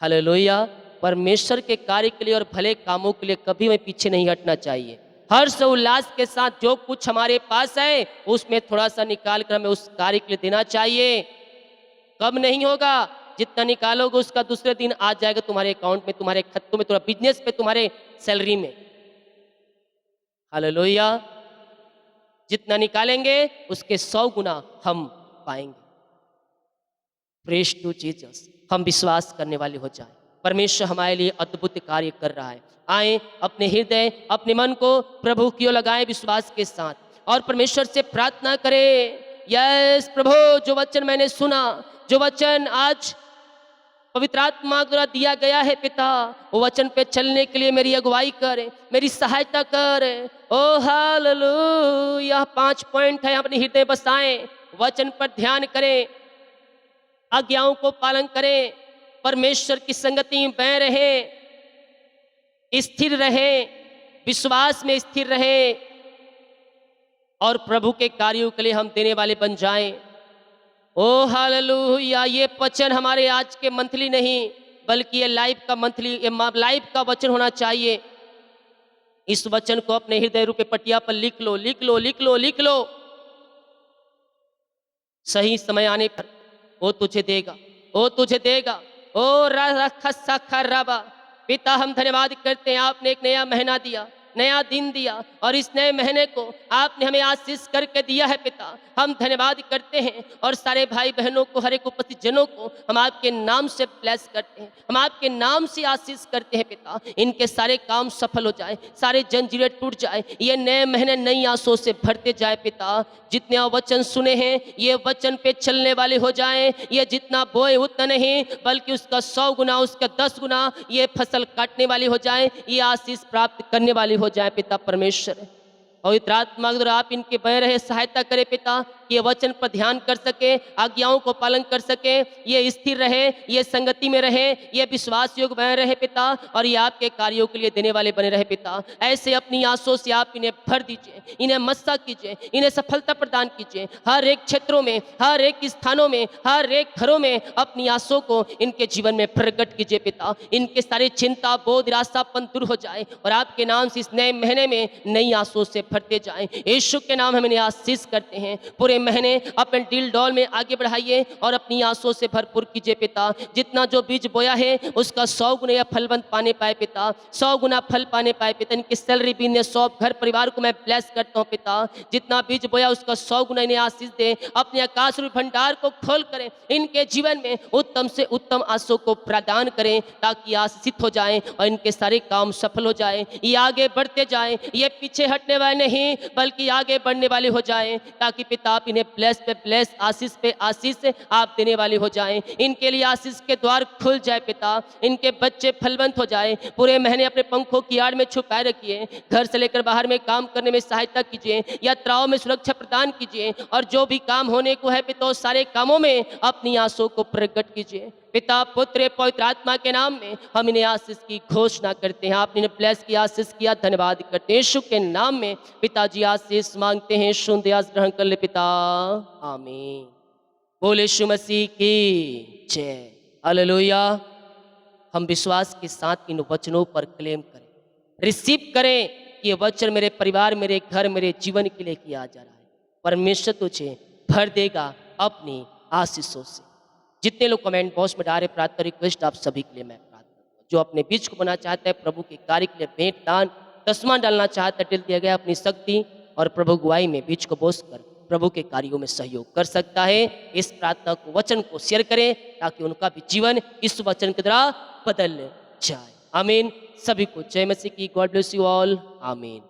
हालेलुया। परमेश्वर के कार्य के लिए और भले कामों के लिए कभी हमें पीछे नहीं हटना चाहिए। हर्ष उल्लास के साथ जो कुछ हमारे पास है उसमें थोड़ा सा निकाल कर हमें उस कार्य के लिए देना चाहिए। कम नहीं होगा, जितना निकालोगे उसका दूसरे दिन आ जाएगा तुम्हारे अकाउंट में, तुम्हारे खातों में, तुम्हारे बिजनेस पे, तुम्हारे सैलरी में। हालेलुया। जितना निकालेंगे उसके 100 गुना हम पाएंगे। Praise to Jesus. हम विश्वास करने वाले हो जाए। परमेश्वर हमारे लिए अद्भुत कार्य कर रहा है। आए अपने हृदय अपने मन को प्रभु की ओर लगाएं विश्वास के साथ और परमेश्वर से प्रार्थना करें। यस प्रभु, जो वचन मैंने सुना, जो वचन आज पवित्र आत्मा द्वारा दिया गया है पिता, वो वचन पे चलने के लिए मेरी अगुवाई कर, मेरी सहायता कर। ओ हालेलुया। 5 पॉइंट है, अपने हृदय बसाएं, वचन पर ध्यान करें, आज्ञाओं को पालन करें, परमेश्वर की संगति में बने रहें, स्थिर रहें, विश्वास में स्थिर रहें और प्रभु के कार्यों के लिए हम देने वाले बन जाएं। ओ हालेलुया। ये वचन हमारे आज के मंथली नहीं, बल्कि ये लाइफ का वचन होना चाहिए। इस वचन को अपने हृदय रूपी पटिया पर लिख लो, लिख लो, लिख लो, लिख लो। सही समय आने पर वो तुझे देगा, वो तुझे देगा। ओ रबा। पिता हम धन्यवाद करते हैं, आपने एक नया महीना दिया, नया दिन दिया और इस नए महीने को आपने हमें आशीष करके दिया है पिता। हम धन्यवाद करते हैं और सारे भाई बहनों को, हर एक उपस्थित जनों को हम आपके नाम से ब्लेस करते हैं, हम आपके नाम से आशीष करते हैं पिता। इनके सारे काम सफल हो जाए, सारे जंजीरें टूट जाए, ये नए महीने नई आशों से भरते जाए पिता। जितने वचन सुने हैं ये वचन पे चलने वाले हो जाएं। ये जितना बोए उतना नहीं, बल्कि उसका 100 गुना, उसका 10 गुना ये फसल काटने वाली हो जाए, ये आशीष प्राप्त करने वाली हो जाए पिता परमेश्वर। और इस आत्मा द्वारा आप इनके बने रहे, सहायता करें पिता कि ये वचन पर ध्यान कर सके, आज्ञाओं को पालन कर सके, ये स्थिर रहे, ये संगति में रहे, ये विश्वास योग्य बने रहे पिता और ये आपके कार्यों के लिए देने वाले बने रहे पिता। ऐसे अपनी आंसुओं से आप इन्हें भर दीजिए, इन्हें मस्सा कीजिए, इन्हें सफलता प्रदान कीजिए। हर एक क्षेत्रों में, हर एक स्थानों में, हर एक घरों में अपनी आंसुओं को इनके जीवन में प्रकट कीजिए पिता। इनके सारी चिंता, बोझ, निराशापन दूर हो जाए और आपके नाम से इस नए महीने में नई आंसुओं से भरते जाएं। यीशु के नाम हम इन्हें आशीष करते हैं। पूरे महीने अपने दिल डॉल में आगे बढ़ाइए और अपनी आंसुओं से भरपूर कीजिए पिता। जितना जो बीज बोया है उसका 100 गुना फलवंत पाने पाए पिता, 100 गुना फल पाने पाए पिता। इनकी सैलरी, बिजनेस, शॉप, घर परिवार को मैं ब्लेस करता हूँ पिता। जितना बीज बोया उसका 100 गुना इन्हें आशीष दे। अपने आकाश रूपी भंडार को खोल करें, इनके जीवन में उत्तम से उत्तम आंसुओं को प्रदान करें ताकि आशीषित हो जाएं और इनके सारे काम सफल हो जाएं। ये आगे बढ़ते जाएं, ये पीछे हटने वाले नहीं बल्कि आगे बढ़ने वाले हो जाएं, ताकि पिता आप इन्हें ब्लेस पे ब्लेस, आशीष पे आशीष आप देने वाले हो जाएं। इनके लिए आशीष के द्वार खुल जाए पिता, इनके बच्चे फलवंत हो जाए। पूरे महीने अपने पंखों की आड़ में छुपाए रखिए, घर से लेकर बाहर में काम करने में सहायता कीजिए, यात्राओं में सुरक्षा प्रदान कीजिए और जो भी काम होने को है पिता सारे कामों में अपनी आंसुओं को प्रकट कीजिए। पिता, पुत्र, पवित्र आत्मा के नाम में हम इन्हें आशीष की घोषणा करते हैं। आपने इन्हें ब्लेस किया, आशीष किया, धन्यवाद करते हैं। यीशु के नाम में पिताजी आशीष मांगते हैं। सुन आस ग्रहण कर ले पिता, आमीन। बोले यीशु मसीह की जय। हालेलुया। हम विश्वास के साथ इन वचनों पर क्लेम करें, रिसीव करें कि ये वचन मेरे परिवार, मेरे घर, मेरे जीवन के लिए किया जा रहा है। परमेश्वर तुझे भर देगा अपनी आशीषों से। जितने लोग कमेंट बॉक्स में डाले प्रार्थना रिक्वेस्ट, आप सभी के लिए मैं प्रार्थना करूं। जो अपने बीच को बना चाहता है प्रभु के कार्य के लिए भेंट दान दसवां डालना चाहता है, दिल दिया गया अपनी शक्ति और प्रभु गुआई में बीच को बोस कर प्रभु के कार्यों में सहयोग कर सकता है। इस प्रार्थना को वचन को शेयर करें ताकि उनका भी जीवन इस वचन के द्वारा बदल जाए। आमीन। सभी को जय मसीह की। God bless you all. आमीन।